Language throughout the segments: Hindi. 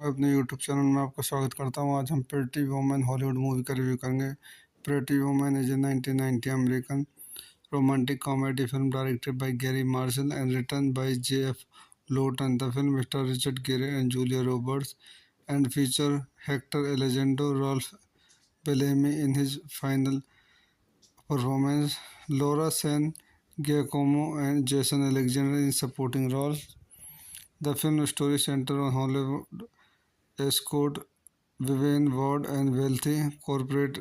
मैं अपने यूट्यूब चैनल में आपका स्वागत करता हूँ। आज हम प्रेटी वुमन हॉलीवुड मूवी का रिव्यू करेंगे। Pretty woman is a 1990 American romantic comedy film directed by Gary Marshall and written by J.F. Lawton. The film stars Richard Gere and Julia Roberts and feature Hector Elizondo, Ralph Bellamy in his final performance, Laura San Giacomo and Jason Alexander in supporting roles. The film story centers on Hollywood escort Vivian Ward and wealthy corporate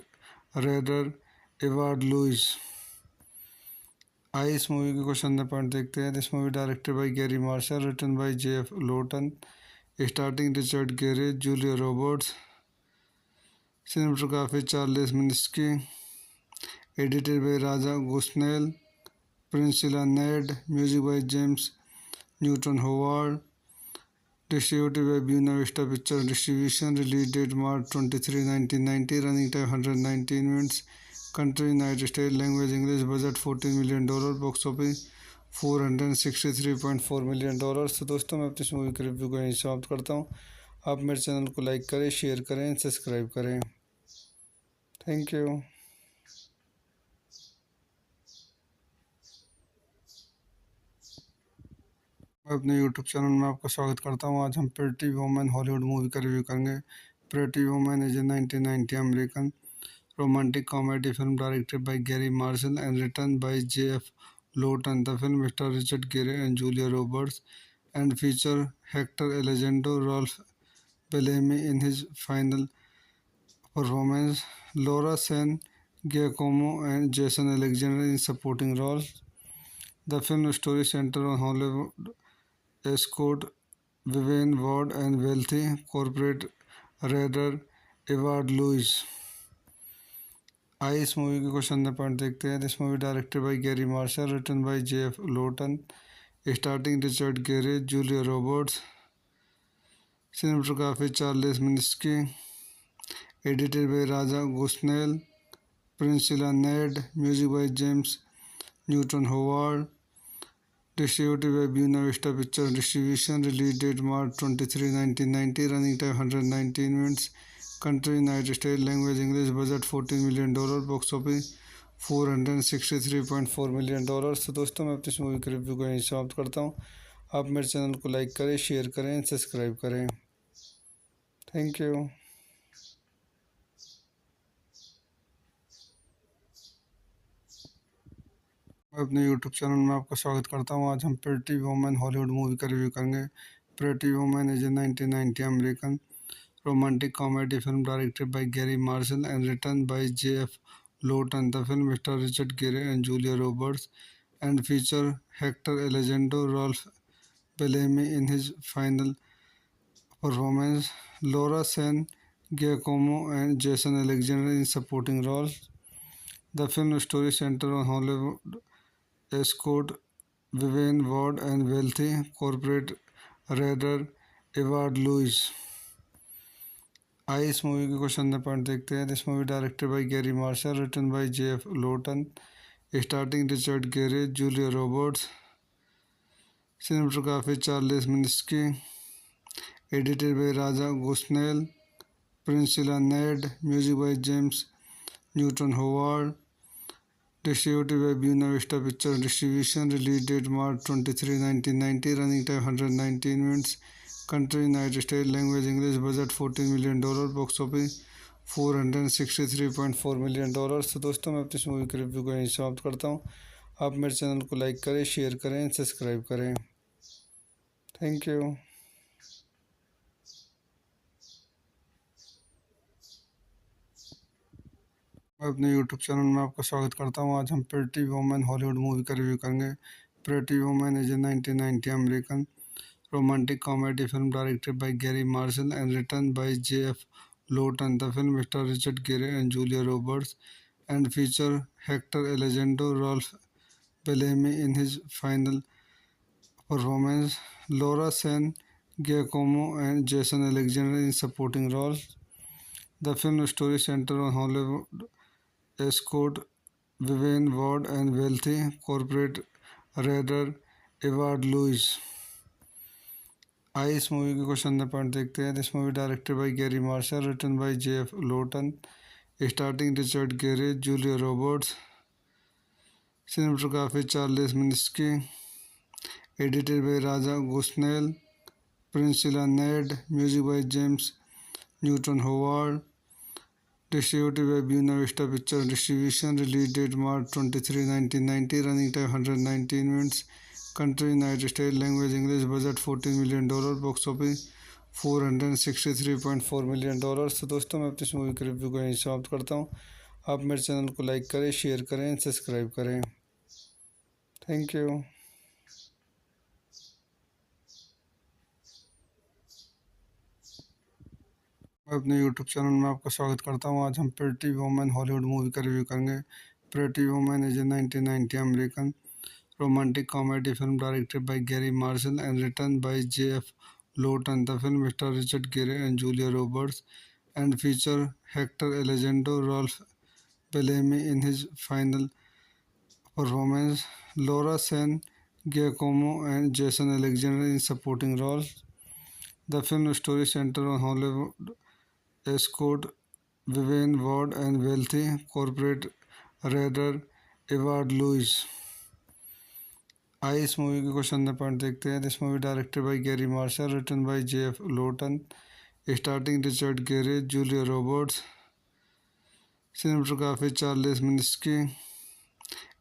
raider Edward Lewis. आइए इस मूवी के क्वेश्चन द पॉइंट देखते हैं। This movie directed by Garry Marshall, written by J.F. Lawton, starting Richard Gere, Julia Roberts, cinematography Charles Minsky, edited by Raja Gosnell, Priscilla Ned, music by James Newton Howard, distributed by Buena Vista Picture Distribution, release date March 23, 1990, running time 119 minutes, country United States, language English, budget $14 million, box office $463.4 million। तो दोस्तों मैं अपनी इस मूवी के रिव्यू को यहीं समाप्त करता हूँ। आप मेरे चैनल को लाइक करें, शेयर करें, सब्सक्राइब करें। Thank you. मैं अपने यूट्यूब चैनल में आपका स्वागत करता हूँ। आज हम प्रेटी वुमन हॉलीवुड मूवी का रिव्यू करेंगे। Pretty woman is a 1990 American romantic comedy film directed by Gary Marshall and written by J.F. Lawton. The film stars Richard Gere and Julia Roberts and feature Hector Elizondo, Ralph Bellamy in his final performance, Laura San Giacomo and Jason Alexander in supporting roles. The film story centers on Hollywood escort Vivian Ward and wealthy corporate raider Edward Lewis. आइए इस मूवी के क्वेश्चन द पॉइंट देखते हैं। This movie directed by Garry Marshall, written by J.F. Lawton, starting Richard Gere, Julia Roberts, cinematography Charles Minsky, edited by Raja Gosnell, Priscilla Ned, music by James Newton Howard, distributed by Buena Vista Picture Distribution, release date March 23, 1990, running time 119 minutes, country United States, language English, budget $14 million, box office $463.4 million। तो दोस्तों मैं अपनी इस मूवी के रिव्यू को यहीं समाप्त करता हूँ। आप मेरे चैनल को लाइक करें, शेयर करें, सब्सक्राइब करें। Thank you. मैं अपने यूट्यूब चैनल में आपका स्वागत करता हूँ। आज हम प्रेटी वुमन हॉलीवुड मूवी का रिव्यू करेंगे। Pretty woman is a 1990 American romantic comedy film directed by Gary Marshall and written by J.F. Lawton. The film stars Richard Gere and Julia Roberts and feature Hector Elizondo, Ralph Bellamy in his final performance, Laura San Giacomo and Jason Alexander in supporting roles. The film story centers on Hollywood escort Vivian Ward and wealthy corporate raider Edward Lewis. आइए इस मूवी के क्वेश्चन द पॉइंट देखते हैं। This movie directed by Garry Marshall, written by J.F. Lawton, starting Richard Gere, Julia Roberts, cinematography Charles Minsky, edited by Raja Gosnell, Priscilla Ned, music by James Newton Howard, distributed by Buena Vista Picture Distribution, release date March 23, 1990, running time 119 minutes, country United States, language English, budget $14 million, box office $463.4 million। तो दोस्तों मैं अपनी इस मूवी के रिव्यू को यहीं समाप्त करता हूँ। आप मेरे चैनल को लाइक करें, शेयर करें, सब्सक्राइब करें। Thank you. मैं अपने यूट्यूब चैनल में आपका स्वागत करता हूँ। आज हम प्रेटी वुमन हॉलीवुड मूवी का रिव्यू करेंगे। Pretty woman is a 1990 American romantic comedy film directed by Gary Marshall and written by J.F. Lawton. The film stars Richard Gere and Julia Roberts and feature Hector Elizondo, Ralph Bellamy in his final performance, Laura San Giacomo and Jason Alexander in supporting roles. The film story centers on Hollywood escort Vivian Ward and wealthy corporate raider Edward Lewis. आइए इस मूवी के क्वेश्चन द पॉइंट देखते हैं। This movie directed by Garry Marshall, written by J.F. Lawton, starting Richard Gere, Julia Roberts, cinematography Charles Minsky, edited by Raja Gosnell, Priscilla Ned, music by James Newton Howard, distributed by Buena Vista Picture Distribution, release date March 23, 1990, running time 119 minutes, country United States, language English, budget $14 million, box office $463.4 million। तो दोस्तों मैं अपनी इस मूवी के रिव्यू को यहीं समाप्त करता हूँ। आप मेरे चैनल को लाइक करें, शेयर करें, सब्सक्राइब करें। Thank you. मैं अपने यूट्यूब चैनल में आपका स्वागत करता हूँ। आज हम प्रेटी वुमन हॉलीवुड मूवी का रिव्यू करेंगे। Pretty woman is a 1990 American romantic comedy film directed by Gary Marshall and written by J.F. Lawton. The film stars Richard Gere and Julia Roberts and features Hector Elizondo, Ralph Bellamy in his final performance, Laura San Giacomo and Jason Alexander in supporting roles. The film story centers on Hollywood escort Vivian Ward and wealthy corporate raider Edward Louis. आइए इस मूवी के क्वेश्चन द पॉइंट देखते हैं। This movie directed by Garry Marshall, written by J.F. Lawton, starting Richard Gere, Julia Roberts, cinematography Charles Minsky,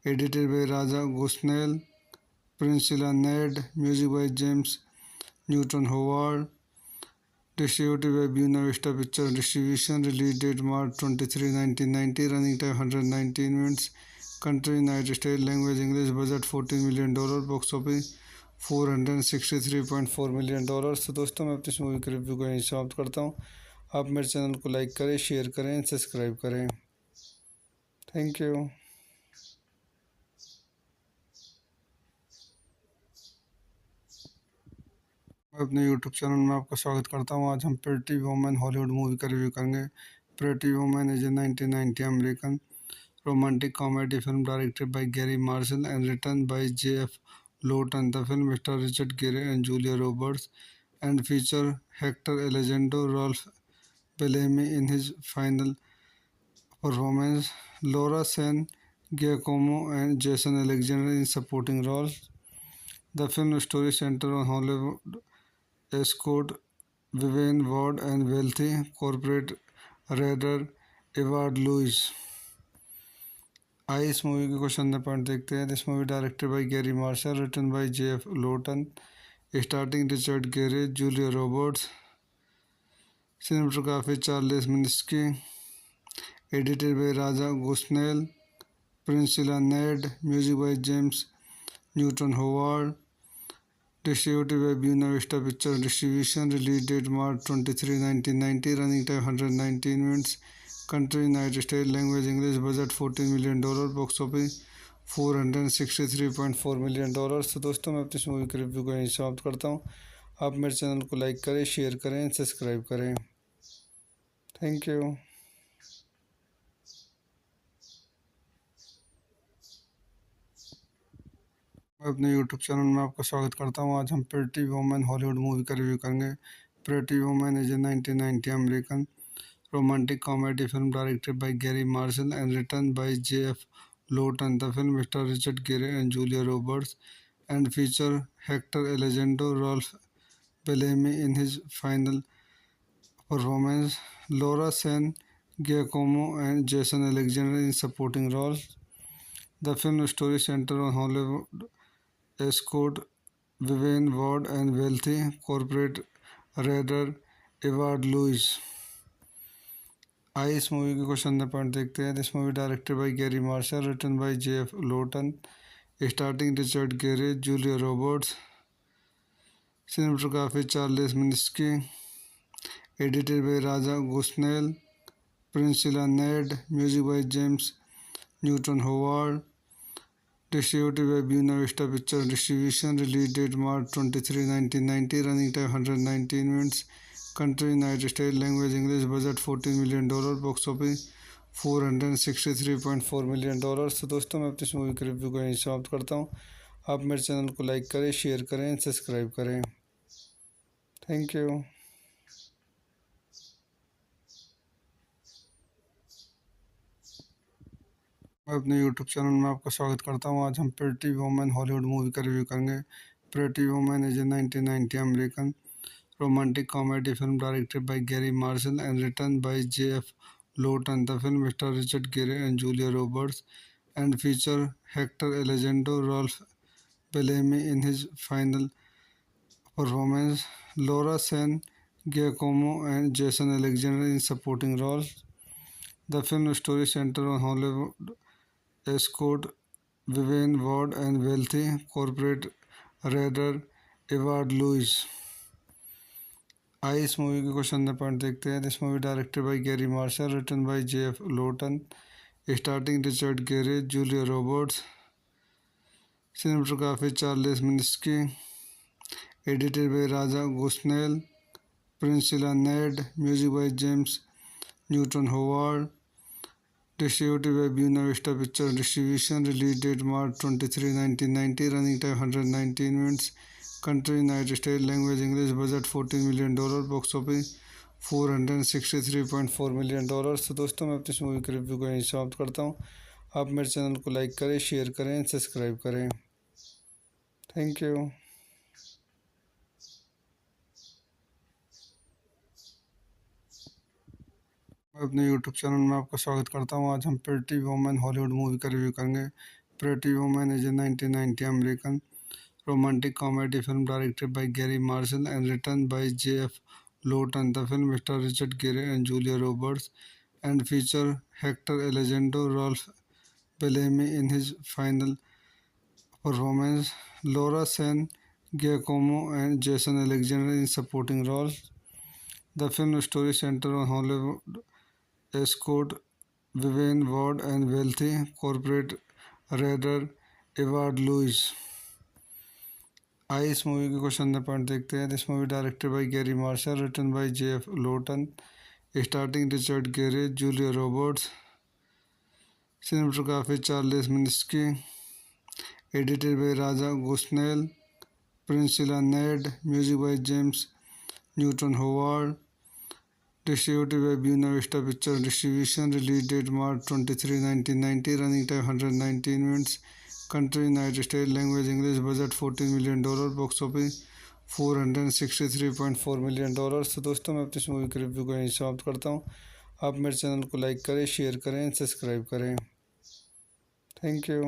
edited by Raja Gosnell, Priscilla Ned, music by James Newton Howard, distributed by Buena Vista Picture Distribution, release date March 23, 1990, running time 119 minutes, country United States, language English, budget $14 million, box office $463.4 million। तो दोस्तों मैं अपनी इस मूवी के रिव्यू को यहीं समाप्त करता हूँ। आप मेरे चैनल को लाइक करें, शेयर करें, सब्सक्राइब करें। Thank you. मैं अपने यूट्यूब चैनल में आपका स्वागत करता हूँ। आज हम प्रेटी वुमन हॉलीवुड मूवी का रिव्यू करेंगे। Pretty woman is a 1990 American romantic comedy film directed by Gary Marshall and written by J.F. Lawton. The film stars Richard Gere and Julia Roberts and features Hector Elizondo, Ralph Bellamy in his final performance, Laura San Giacomo and Jason Alexander in supporting roles. The film story centers on Hollywood escort Vivian Ward and wealthy corporate raider Edward Louis. आइए इस मूवी के क्वेश्चन द पॉइंट देखते हैं। This movie directed by Garry Marshall, written by J.F. Lawton, starting Richard Gere, Julia Roberts, cinematography Charles Minsky, edited by Raja Gosnell, Priscilla Ned, music by James Newton Howard, distributed by Buena Vista Picture Distribution, release date March 23, 1990, running time 119 minutes, country United States, language English, budget $14 million, box office $463.4 million। तो दोस्तों मैं अपनी इस मूवी के रिव्यू को यहीं समाप्त करता हूँ। आप मेरे चैनल को लाइक करें, शेयर करें, सब्सक्राइब करें। Thank you. मैं अपने यूट्यूब चैनल में आपका स्वागत करता हूँ। आज हम प्रेटी वुमन हॉलीवुड मूवी का रिव्यू करेंगे। Pretty woman is a 1990 American romantic comedy film directed by Gary Marshall and written by J.F. Lawton. The film stars Richard Gere and Julia Roberts and features Hector Elizondo, Ralph Bellamy in his final performance, Laura San Giacomo and Jason Alexander in supporting roles. The film story centers on Hollywood escort Vivian Ward and wealthy corporate raider Edward Louis. आइए इस मूवी के क्वेश्चन द पॉइंट देखते हैं। This movie directed by Garry Marshall, written by J.F. Lawton, starting Richard Gere, Julia Roberts, cinematography Charles Minsky, edited by Raja Gosnell, Priscilla Ned, music by James Newton Howard, distributed by Buena Vista Picture Distribution, release date March 23, 1990, running time 119 minutes, country United States, language English, budget $14 million, box office $463.4 million। तो दोस्तों मैं अपनी इस मूवी के रिव्यू को यहीं समाप्त करता हूँ। आप मेरे चैनल को लाइक करें, शेयर करें, सब्सक्राइब करें। Thank you. मैं अपने यूट्यूब चैनल में आपका स्वागत करता हूँ। आज हम प्रेटी वुमन हॉलीवुड मूवी का रिव्यू करेंगे। Pretty woman is a 1990 American romantic comedy film directed by Gary Marshall and written by J.F. Lawton. The film stars Richard Gere and Julia Roberts and feature Hector Elizondo, Ralph Bellamy in his final performance, Laura San Giacomo and Jason Alexander in supporting roles. The film story centers on Hollywood escort Vivian Ward and wealthy corporate raider Edward Lewis. आइए इस मूवी के क्वेश्चन पॉइंट देखते हैं। This movie directed by Garry Marshall, written by J.F. Lawton, starting Richard Gere, Julia Roberts, cinematography Charles Minsky, edited by Raja Gosnell, Priscilla Ned, music by James Newton Howard, distributed by Buena Vista picture distribution, release date March 23, 1990, running time 119 minutes, country United State, language English, budget $14 million, box office $463.4 million. तो दोस्तों मैं अपनी इस मूवी के रिव्यू को यहीं समाप्त करता हूँ। आप मेरे चैनल को लाइक करें, शेयर करें, सब्सक्राइब करें। Thank you. मैं अपने यूट्यूब चैनल में आपका स्वागत करता हूँ। आज हम प्रेटी वुमन हॉलीवुड मूवी का रिव्यू करेंगे। Pretty woman is a 1990 American romantic comedy film directed by Gary Marshall and written by J.F. Lawton. The film stars Richard Gere and Julia Roberts and feature Hector Elizondo, Ralph Bellamy in his final performance, Laura San Giacomo and Jason Alexander in supporting roles. The film story centers on Hollywood escort Vivian Ward and wealthy corporate raider Edward Lewis. आइए इस मूवी के क्वेश्चन पॉइंट देखते हैं। This movie directed by Garry Marshall, written by J.F. Lawton, starting Richard Gere, Julia Roberts, cinematography Charles Minsky, edited by Raja Gosnell, Priscilla Ned, music by James Newton Howard, distributed by Buena Vista picture distribution, release date March 23, 1990, running time 119 minutes, country United State, language English, budget $14 million, box office $463.4 million. तो दोस्तों मैं अपनी इस मूवी के रिव्यू को यहीं समाप्त करता हूँ। आप मेरे चैनल को लाइक करें, शेयर करें, सब्सक्राइब करें। Thank you.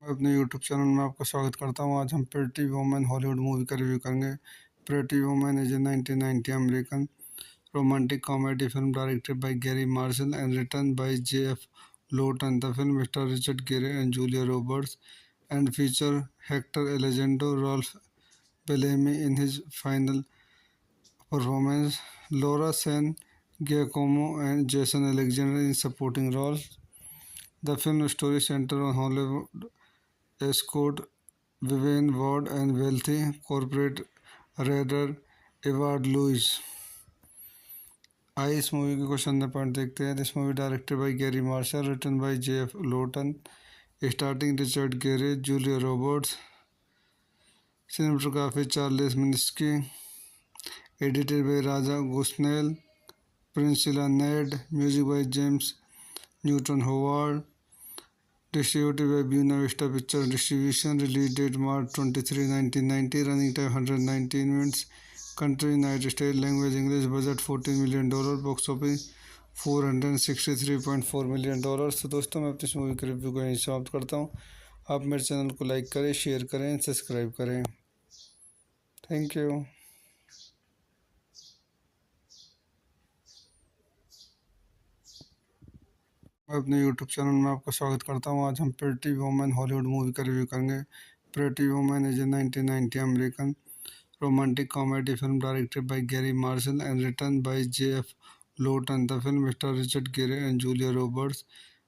मैं अपने यूट्यूब चैनल में आपका स्वागत करता हूँ। आज हम प्रेटी वुमन हॉलीवुड मूवी का रिव्यू करेंगे। Pretty woman is a 1990 American romantic comedy film directed by Gary Marshall and written by J.F. Lawton. The film stars Richard Gere and Julia Roberts and feature Hector Elizondo, Ralph Bellamy in his final performance, Laura San Giacomo and Jason Alexander in supporting roles. The film story centers on Hollywood escort Vivian Ward and wealthy corporate raider Edward Lewis. आइए इस मूवी के क्वेश्चन पॉइंट देखते हैं। This movie directed by Garry Marshall, written by J.F. Lawton, starting Richard Gere, Julia Roberts, cinematography Charles Minsky, edited by Raja Gosnell, Priscilla Ned, music by James Newton Howard, distributed by Buena Vista picture distribution, release date March 23, 1990, running time 119 minutes, country United State, language English, budget $14 million, box office $463.4 million. तो दोस्तों मैं अपनी इस मूवी के रिव्यू को यहीं समाप्त करता हूँ। आप मेरे चैनल को लाइक करें, शेयर करें, सब्सक्राइब करें। Thank you. मैं अपने यूट्यूब चैनल में आपका स्वागत करता हूँ। आज हम प्रेटी वुमन हॉलीवुड मूवी का रिव्यू करेंगे। Pretty woman is a 1990 American romantic comedy film directed by Gary Marshall and written by J.F. Lawton. The film stars Richard Gere and Julia Roberts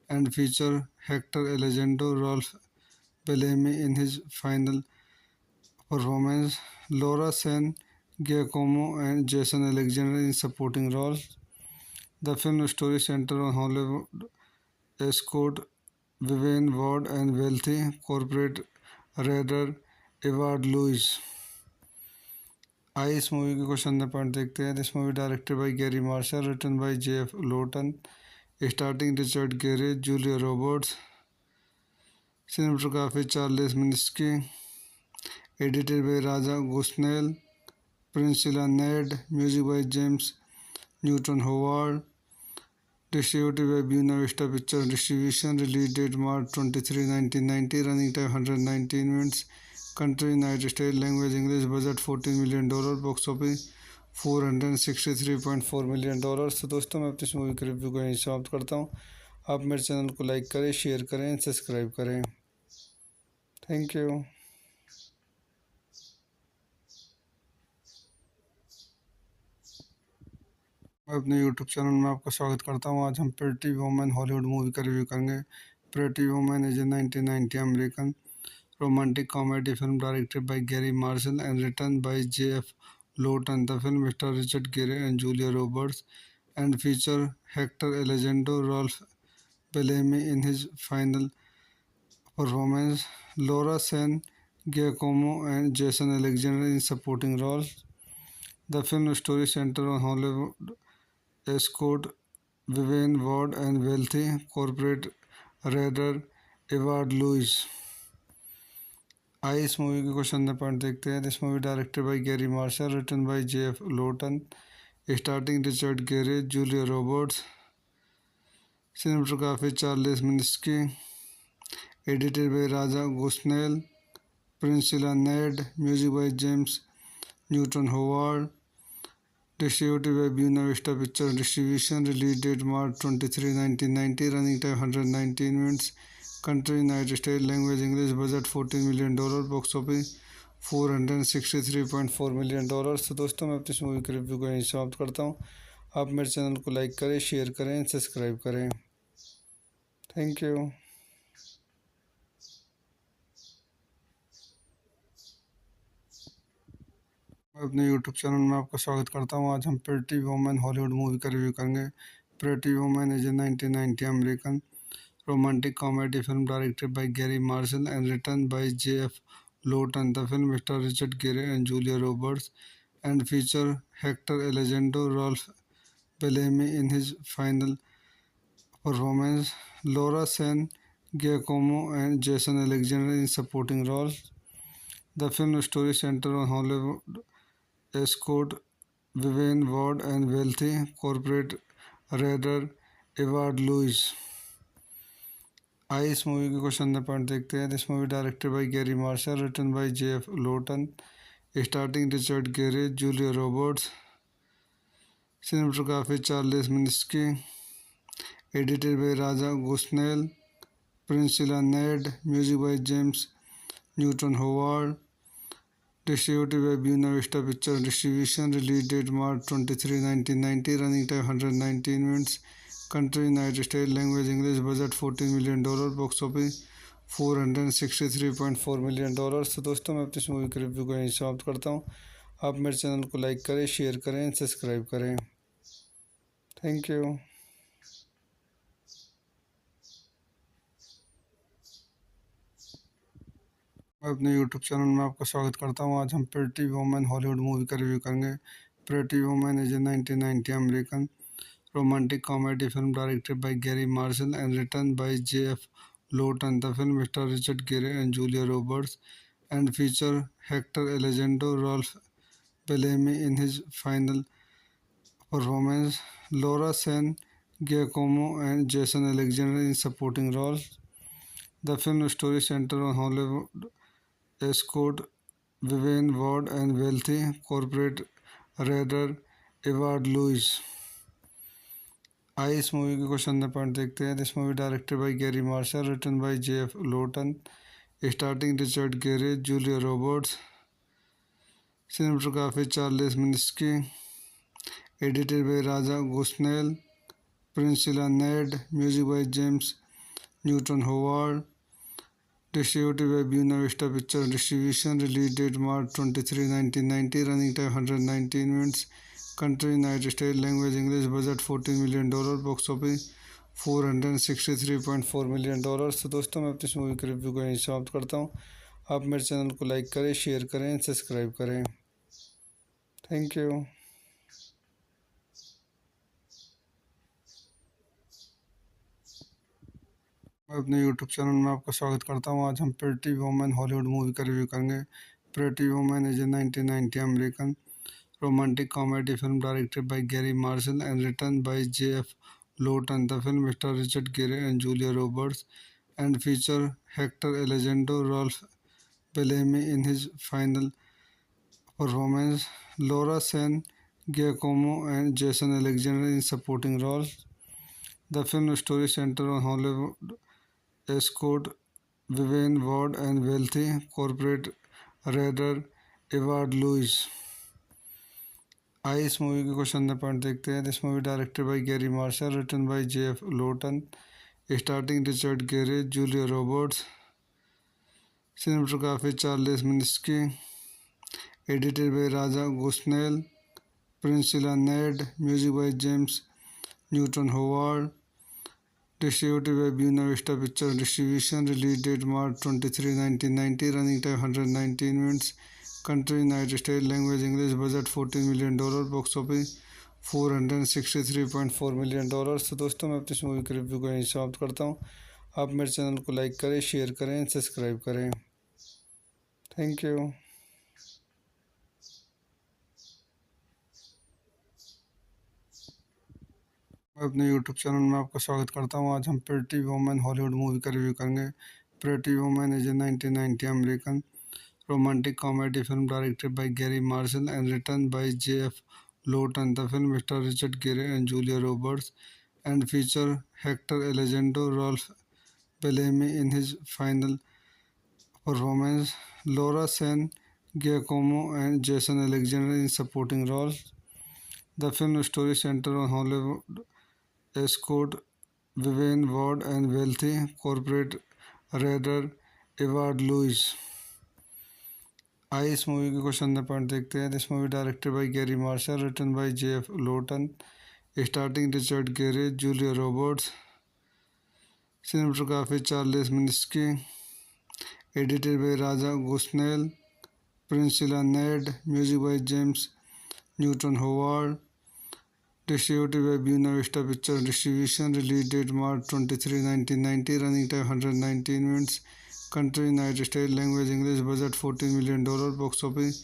and feature Hector Elizondo, Ralph Bellamy in his final performance, Laura San Giacomo and Jason Alexander in supporting roles. The film story centers on Hollywood escort Vivian Ward and wealthy corporate raider Edward Lewis. आइए इस मूवी के क्वेश्चन में पॉइंट देखते हैं। This movie directed by Garry Marshall, written by J.F. Lawton, starting Richard Gere, Julia Roberts, cinematography Charles Minsky, edited by Raja Gosnell, Priscilla Ned, music by James Newton Howard, distributed by Buena Vista Pictures Distribution, release date March 23, 1990, running time 119 minutes, country United States, language English, budget $14 million, box office $463.4 million। तो दोस्तों मैं अपनी इस मूवी के रिव्यू को यहीं समाप्त करता हूँ। आप मेरे चैनल को लाइक करें, शेयर करें, सब्सक्राइब करें। Thank you. मैं अपने यूट्यूब चैनल में आपका स्वागत करता हूँ। आज हम प्रेटी वुमन हॉलीवुड मूवी का रिव्यू करेंगे। Pretty woman is a 1990 American romantic comedy film directed by Gary Marshall and written by J.F. Lawton. The film stars Richard Gere and Julia Roberts and features Hector Elizondo, Ralph Bellamy in his final performance, Laura San Giacomo and Jason Alexander in supporting roles. The film story centers on Hollywood escort Vivian Ward and wealthy corporate raider Edward Lewis. आइए इस मूवी के क्वेश्चन में पॉइंट देखते हैं। This movie directed by Garry Marshall, written by J.F. Lawton, starting Richard Gere, Julia Roberts, cinematography Charles Minsky, edited by Raja Gosnell, Priscilla Ned, music by James Newton Howard, distributed by Buena Vista Pictures Distribution, release date March 23, 1990, running time 119 minutes, country United States, language English, budget $14 million, box office $463.4 million। तो दोस्तों मैं अपनी इस मूवी के रिव्यू को यहीं समाप्त करता हूँ। आप मेरे चैनल को लाइक करें, शेयर करें, सब्सक्राइब करें। Thank you. मैं अपने यूट्यूब चैनल में आपका स्वागत करता हूँ। आज हम प्रेटी वुमन हॉलीवुड मूवी का रिव्यू करेंगे। Pretty woman is a 1990 American romantic comedy film directed by Gary Marshall and written by J.F. Lawton. The film stars Richard Gere and Julia Roberts and features Hector Elizondo, Ralph Bellamy in his final performance, Laura San Giacomo and Jason Alexander in supporting roles. The film story centers on Hollywood escort Vivian Ward and wealthy corporate raider Edward Lewis. आइए इस मूवी के क्वेश्चन में पॉइंट देखते हैं। This movie directed by Garry Marshall, written by J.F. Lawton, starting Richard Gere, Julia Roberts, cinematography Charles Minsky, edited by Raja Gosnell, Priscilla Ned, music by James Newton Howard, distributed by Buena Vista Pictures Distribution, release date March 23, 1990, running time 119 minutes, country United States, language English, budget $14 million, box office $463.4 million। तो दोस्तों मैं अपनी इस मूवी के रिव्यू को यहीं समाप्त करता हूँ। आप मेरे चैनल को लाइक करें, शेयर करें, सब्सक्राइब करें। Thank you. मैं अपने यूट्यूब चैनल में आपका स्वागत करता हूँ। आज हम प्रेटी वुमन हॉलीवुड मूवी का रिव्यू करेंगे। Pretty woman is a 1990 American romantic comedy film directed by Gary Marshall and written by J.F. Lawton. The film stars Richard Gere and Julia Roberts and features Hector Elizondo, Ralph Bellamy in his final performance, Laura San Giacomo and Jason Alexander in supporting roles. The film story centers on Hollywood escort Vivian Ward and wealthy corporate raider Edward Lewis. आइए इस मूवी के क्वेश्चन में पॉइंट देखते हैं। This movie directed by Garry Marshall, written by J.F. Lawton, starting Richard Gere, Julia Roberts, cinematography Charles Minsky, edited by Raja Gosnell, Priscilla Ned, music by James Newton Howard, distributed by Buena Vista Pictures Distribution, release date March 23, 1990, running time 119 minutes, country United States, language English, budget $14 million, box office $463.4 million. तो दोस्तों मैं अपनी इस मूवी के रिव्यू को यहीं समाप्त करता हूँ। आप मेरे चैनल को लाइक करें, शेयर करें, सब्सक्राइब करें। Thank you. मैं अपने यूट्यूब चैनल में आपका स्वागत करता हूँ। आज हम प्रेटी वुमन हॉलीवुड मूवी का रिव्यू करेंगे। Pretty woman is a 1990 American romantic comedy film directed by Gary Marshall and written by J.F. Lawton. The film stars Richard Gere and Julia Roberts and feature Hector Elizondo, Ralph Bellamy in his final performance, Laura San Giacomo and Jason Alexander in supporting roles. The film story centers on Hollywood escort Vivian Ward and wealthy corporate raider Edward Lewis. आइए इस मूवी के क्वेश्चन पॉइंट देखते हैं। This movie directed by Garry Marshall, written by J.F. Lawton, starting Richard Gere, Julia Roberts, cinematography Charles Minsky, edited by Raja Gosnell, Priscilla Ned, music by James Newton Howard, distributed by Buena Vista picture distribution, release date March 23, 1990, running time 119 minutes, country United State, language English, budget $14 million, box office $463.4 million. तो दोस्तों मैं अपनी इस मूवी के रिव्यू को यहीं समाप्त करता हूँ। आप मेरे चैनल को लाइक करें, शेयर करें, सब्सक्राइब करें। Thank you. मैं अपने यूट्यूब चैनल में आपका स्वागत करता हूँ। आज हम प्रेटी वुमन हॉलीवुड मूवी का रिव्यू करेंगे। Pretty woman is a 1990 American romantic comedy film directed by Gary Marshall and written by J.F. Lawton. The film stars Richard Gere and Julia Roberts and feature Hector Elizondo, Ralph Bellamy in his final performance, Laura San Giacomo and Jason Alexander in supporting roles. The film story centers on Hollywood escort Vivian Ward and wealthy corporate raider Edward Lewis. आइए इस मूवी के क्वेश्चन पॉइंट देखते हैं। This movie directed by Garry Marshall, written by J.F. Lawton, starting Richard Gere, Julia Roberts, cinematography Charles Minsky, edited by Raja Gosnell, Priscilla Ned, music by James Newton Howard, distributed by Buena Vista picture distribution, release date March 23, 1990, running time 119 minutes, country United State, language English, budget $14 million, box office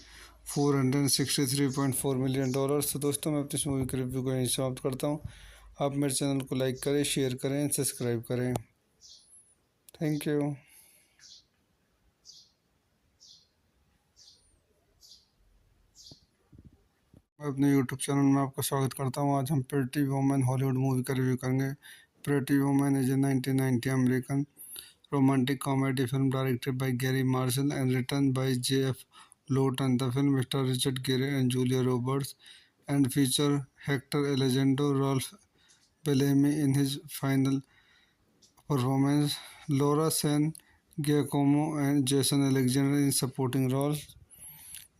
$463.4 million. तो दोस्तों मैं अपनी इस मूवी के रिव्यू को यहीं समाप्त करता हूँ। आप मेरे चैनल को लाइक करें, शेयर करें, सब्सक्राइब करें। Thank you. मैं अपने यूट्यूब चैनल में आपका स्वागत करता हूँ। आज हम प्रेटी वुमन हॉलीवुड मूवी का रिव्यू करेंगे। Pretty woman is a 1990 American romantic comedy film directed by Gary Marshall and written by J.F. Lawton. The film stars Richard Gere and Julia Roberts and feature Hector Elizondo, Ralph Bellamy in his final performance, Laura San Giacomo and Jason Alexander in supporting roles.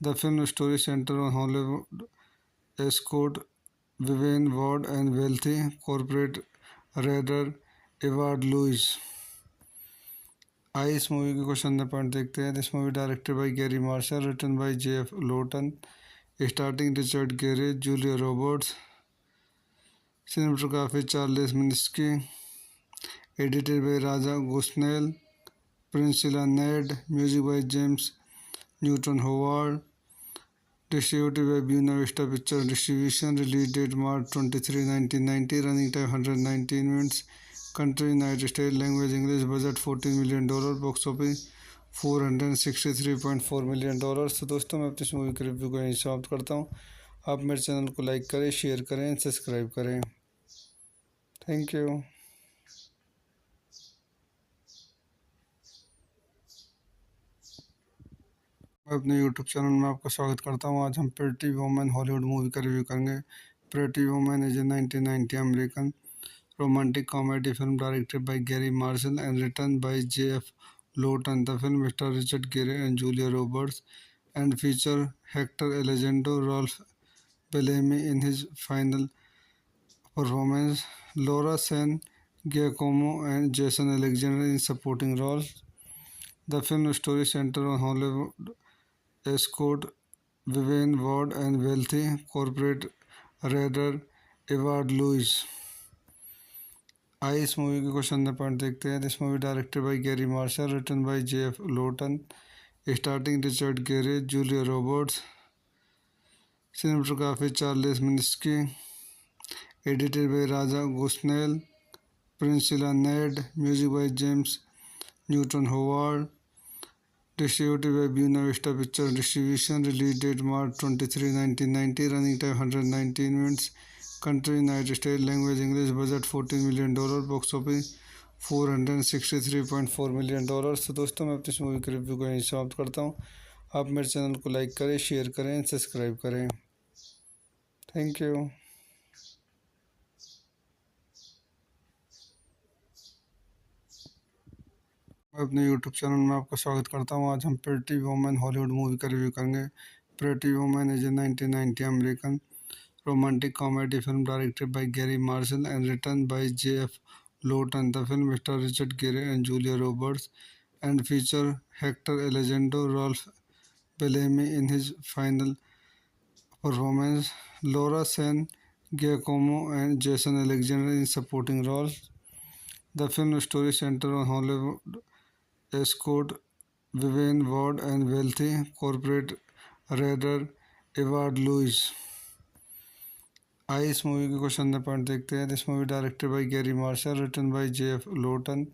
The film story centers on Hollywood escort Vivian Ward and wealthy corporate raider Edward Lewis. आइए इस मूवी के क्वेश्चन पॉइंट देखते हैं। This movie directed by Garry Marshall, written by J.F. Lawton, starting Richard Gere, Julia Roberts, cinematography Charles Minsky, edited by Raja Gosnell, Priscilla Ned, music by James Newton Howard, distributed by Buena Vista picture distribution, release date March 23, 1990, running time 119 minutes, country United State, language English, budget $14 million, box office $463.4 million. तो दोस्तों मैं अपनी इस मूवी के रिव्यू को यहीं समाप्त करता हूँ। आप मेरे चैनल को लाइक करें, शेयर करें, सब्सक्राइब करें। Thank you. मैं अपने यूट्यूब चैनल में आपका स्वागत करता हूँ। आज हम प्रेटी वुमन हॉलीवुड मूवी का रिव्यू करेंगे। Pretty woman is a 1990 American romantic comedy film directed by Gary Marshall and written by J.F. Lawton. The film stars Richard Gere and Julia Roberts and feature Hector Elizondo, Ralph Bellamy in his final performance, Laura San Giacomo and Jason Alexander in supporting roles. The film story centers on Hollywood escort Vivian Ward and wealthy corporate raider Edward Lewis. आइए इस मूवी के क्वेश्चन नंबर पॉइंट देखते हैं। This movie directed by Garry Marshall, written by J.F. Lawton, starting Richard Gere, Julia Roberts, cinematography Charles Minsky, edited by Raja Gosnell, Priscilla Ned, music by James Newton Howard, distributed by Buena Vista picture distribution, release date March 23, 1990, running time 119 minutes, country United State, language English, budget $14 million, box office $463.4 million. तो दोस्तों मैं अपनी इस मूवी के रिव्यू को यहीं समाप्त करता हूँ। आप मेरे चैनल को लाइक करें, शेयर करें, सब्सक्राइब करें। Thank you. मैं अपने यूट्यूब चैनल में आपका स्वागत करता हूँ। आज हम प्रेटी वुमन हॉलीवुड मूवी का रिव्यू करेंगे। Pretty woman is a 1990 American romantic comedy film directed by Gary Marshall and written by J.F. Lawton. The film stars Richard Gere and Julia Roberts and features Hector Elizondo, Ralph Bellamy in his final performance, Laura San Giacomo and Jason Alexander in supporting roles. The film story centers on Hollywood escort Vivian Ward and wealthy corporate raider Edward Lewis. आइए इस मूवी के क्वेश्चन नंबर पॉइंट देखते हैं। This movie directed by Garry Marshall, written by J.F. Lawton,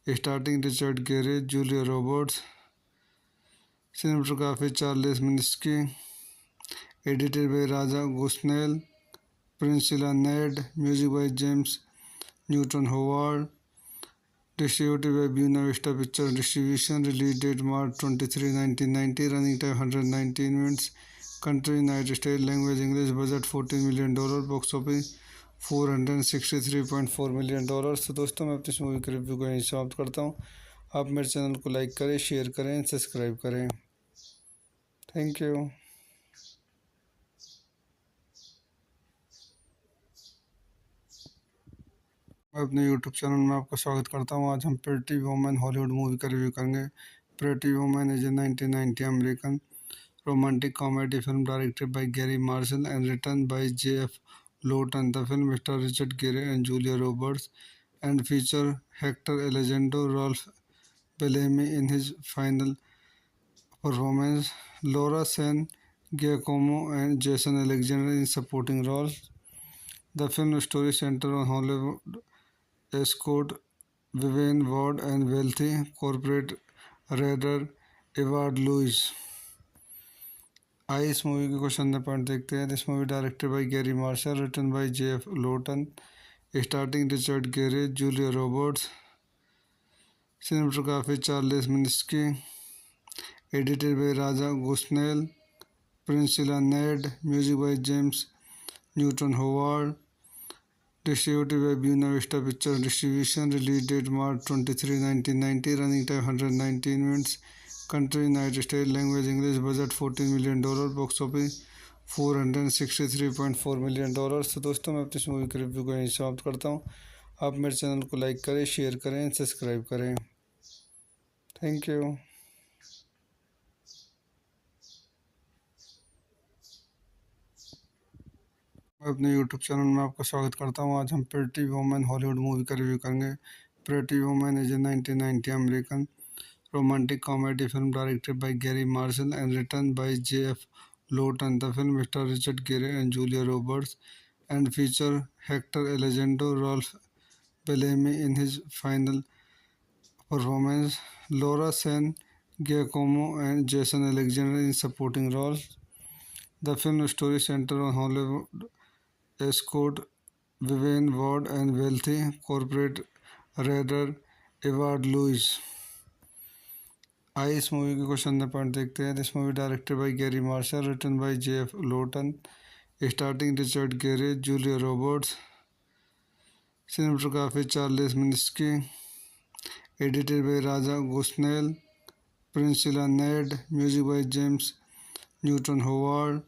starting Richard Gere, Julia Roberts, cinematography Charles Minsky, edited by Raja Gosnell, Priscilla Ned, music by James Newton Howard, distributed by Buena Vista picture distribution, release date March 23, 1990, running time 119 minutes, country United State, language English, budget $14 million, box office $463.4 million. तो दोस्तों मैं अपनी इस मूवी के रिव्यू को यहीं समाप्त करता हूँ। आप मेरे चैनल को लाइक करें, शेयर करें, सब्सक्राइब करें। Thank you. मैं अपने यूट्यूब चैनल में आपका स्वागत करता हूँ। आज हम प्रेटी वुमन हॉलीवुड मूवी का रिव्यू करेंगे। Pretty woman is a 1990 American romantic comedy film directed by Gary Marshall and written by J.F. Lawton. The film stars Richard Gere and Julia Roberts and features Hector Elizondo, Ralph Bellamy in his final performance, Laura San Giacomo and Jason Alexander in supporting roles. The film story centers on Hollywood escort Vivian Ward and wealthy corporate raider Edward Lewis. आइए इस मूवी के क्वेश्चन नंबर पॉइंट देखते हैं। This movie directed by Garry Marshall, written by J.F. Lawton, starting Richard Gere, Julia Roberts, cinematography Charles Minsky, edited by Raja Gosnell, Priscilla Ned, music by James Newton Howard, distributed by Buena Vista picture distribution, release date March 23, 1990, running time 119 minutes, country United State, language English, budget $14 million, box office $463.4 million. तो दोस्तों मैं अपनी इस मूवी के रिव्यू को यहीं समाप्त करता हूँ। आप मेरे चैनल को लाइक करें, शेयर करें, सब्सक्राइब करें। Thank you. मैं अपने यूट्यूब चैनल में आपका स्वागत करता हूँ। आज हम प्रेटी वुमन हॉलीवुड मूवी का रिव्यू करेंगे। Pretty woman is a 1990 American romantic comedy film directed by Gary Marshall and written by J.F. Lawton. The film stars Richard Gere and Julia Roberts and features Hector Elizondo, Ralph Bellamy in his final performance, Laura San Giacomo and Jason Alexander in supporting roles. The film story centers on Hollywood escort Vivian Ward and wealthy corporate raider Edward Lewis. आइए इस मूवी के क्वेश्चन नंबर पॉइंट देखते हैं। This movie directed by Garry Marshall, written by J.F. Lawton, starting Richard Gere, Julia Roberts, cinematography Charles Minsky, edited by Raja Gosnell, Priscilla Ned, music by James Newton Howard,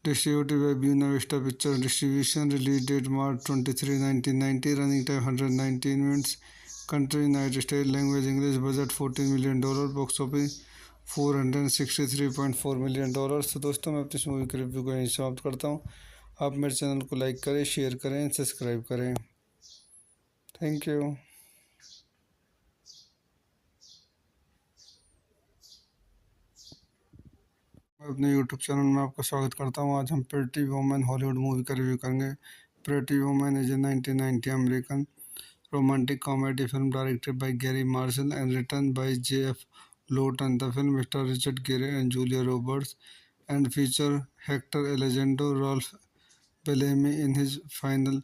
Distributed by Buena Vista Picture Distribution. Release date March 23, 1990. Running time 119 minutes. Country United States. Language English. Budget $14 million. Box office $463.4 million। तो दोस्तों मैं अपनी इस मूवी के रिव्यू को यहीं समाप्त करता हूँ। आप मेरे चैनल को लाइक करें, शेयर करें, सब्सक्राइब करें। Thank you. मैं अपने यूट्यूब चैनल में आपका स्वागत करता हूँ। आज हम प्रेटी वुमन हॉलीवुड मूवी का रिव्यू करेंगे। Pretty woman is a 1990 American romantic comedy film directed by Gary Marshall and written by J.F. Lawton. The film stars Richard Gere and Julia Roberts and features Hector Elizondo, Ralph Bellamy in his final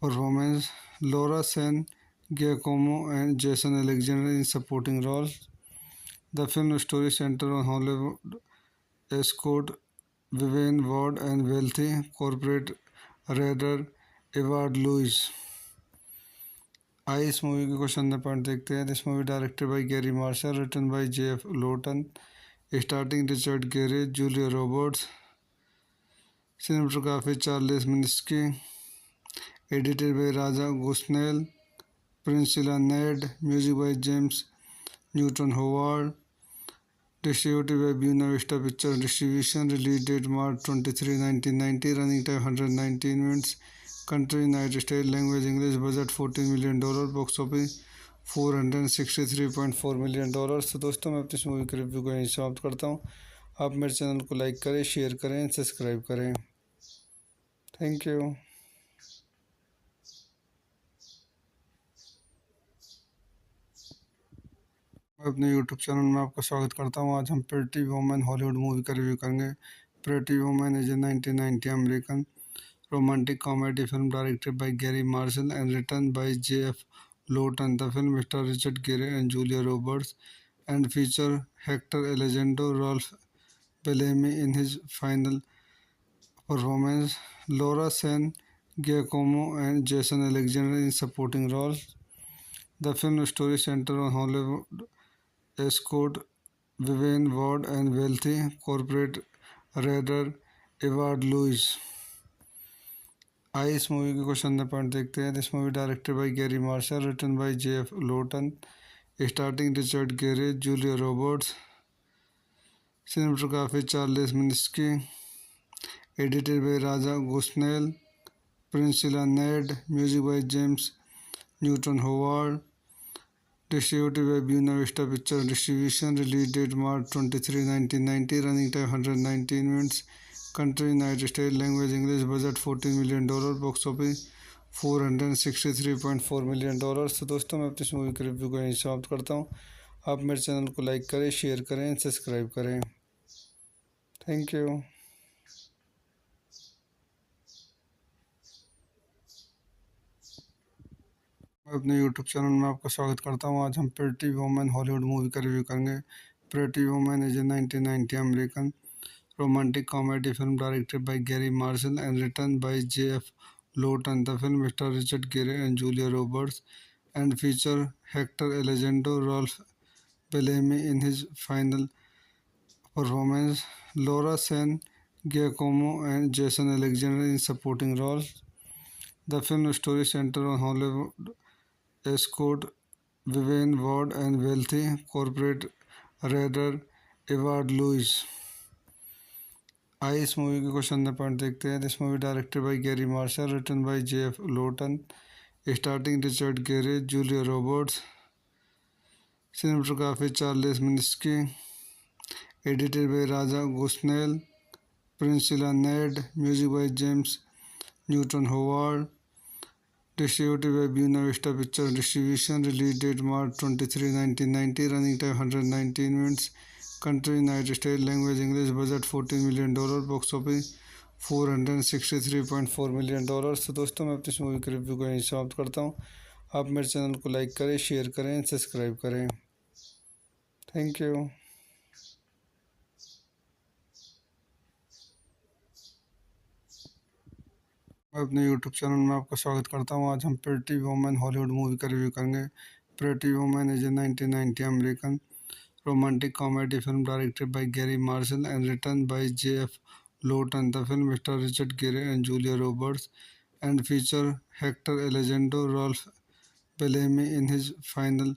performance, Laura San Giacomo and Jason Alexander in supporting roles. The film story centers on Hollywood escort Vivian Ward and wealthy corporate raider Edward Louis. आइए इस मूवी के क्वेश्चन पॉइंट देखते हैं। This movie directed by Garry Marshall, written by J.F. Lawton, starting Richard Gere, Julia Roberts, cinematography Charles Minsky, edited by Raja Gosnell, Priscilla Ned, music by James Newton Howard, distributed by Buena Vista picture distribution. Release date March 23, 1990। Running time 119 minutes. Country United States. Language English. Budget $14 million. Box office $463.4 million। तो दोस्तों मैं अपनी इस मूवी के रिव्यू को यहीं समाप्त करता हूँ। आप मेरे चैनल को लाइक करें, शेयर करें, सब्सक्राइब करें। Thank you. मैं अपने यूट्यूब चैनल में आपका स्वागत करता हूँ। आज हम प्रेटी वुमन हॉलीवुड मूवी का रिव्यू करेंगे। Pretty woman is a 1990 American romantic comedy film directed by Gary Marshall and written by J.F. Lawton. The film stars Richard Gere and Julia Roberts and features Hector Elizondo, Ralph Bellamy in his final performance, Laura San Giacomo and Jason Alexander in supporting roles. The film story centers on Hollywood escort Vivian Ward and wealthy corporate raider Edward Louis. आइए इस मूवी के क्वेश्चन पॉइंट देखते हैं। This movie directed by Garry Marshall, written by J.F. Lawton, starting Richard Gere, Julia Roberts, cinematography Charles Minsky, edited by Raja Gosnell, Priscilla Ned, music by James Newton Howard, distributed by Buena Vista picture distribution. Release date March 23, 1990। Running time 119 minutes. Country United States. Language English. Budget $14 million. Box office $463.4 million। तो दोस्तों मैं अपनी इस मूवी के रिव्यू को यहीं समाप्त करता हूँ। आप मेरे चैनल को लाइक करें, शेयर करें, सब्सक्राइब करें। Thank you. मैं अपने यूट्यूब चैनल में आपका स्वागत करता हूँ। आज हम प्रेटी वुमन हॉलीवुड मूवी का रिव्यू करेंगे। Pretty woman is a 1990 American romantic comedy film directed by Gary Marshall and written by J.F. Lawton. The film stars Richard Gere and Julia Roberts and features Hector Elizondo, Ralph Bellamy in his final performance, Laura San Giacomo and Jason Alexander in supporting roles. The film story centers on Hollywood escort Vivian Ward and wealthy corporate raider Edward Louis. आइए इस मूवी के क्वेश्चन पॉइंट देखते हैं। This movie directed by Garry Marshall, written by J.F. Lawton, starting Richard Gere, Julia Roberts, cinematography Charles Minsky, edited by Raja Gosnell, Priscilla Ned, music by James Newton Howard, distributed by Buena Vista picture distribution. Release date March 23, 1990। Running time 119 minutes. Country United States. Language English. Budget $14 million. Box office $463.4 million। तो दोस्तों मैं अपनी इस मूवी के रिव्यू को यहीं समाप्त करता हूँ। आप मेरे चैनल को लाइक करें, शेयर करें, सब्सक्राइब करें। Thank you. मैं अपने यूट्यूब चैनल में आपका स्वागत करता हूँ। आज हम प्रेटी वुमन हॉलीवुड मूवी का रिव्यू करेंगे। Pretty woman is a 1990 American romantic comedy film directed by Gary Marshall and written by J.F. Lawton. The film stars Richard Gere and Julia Roberts and feature Hector Elizondo, Rolf Bellamy in his final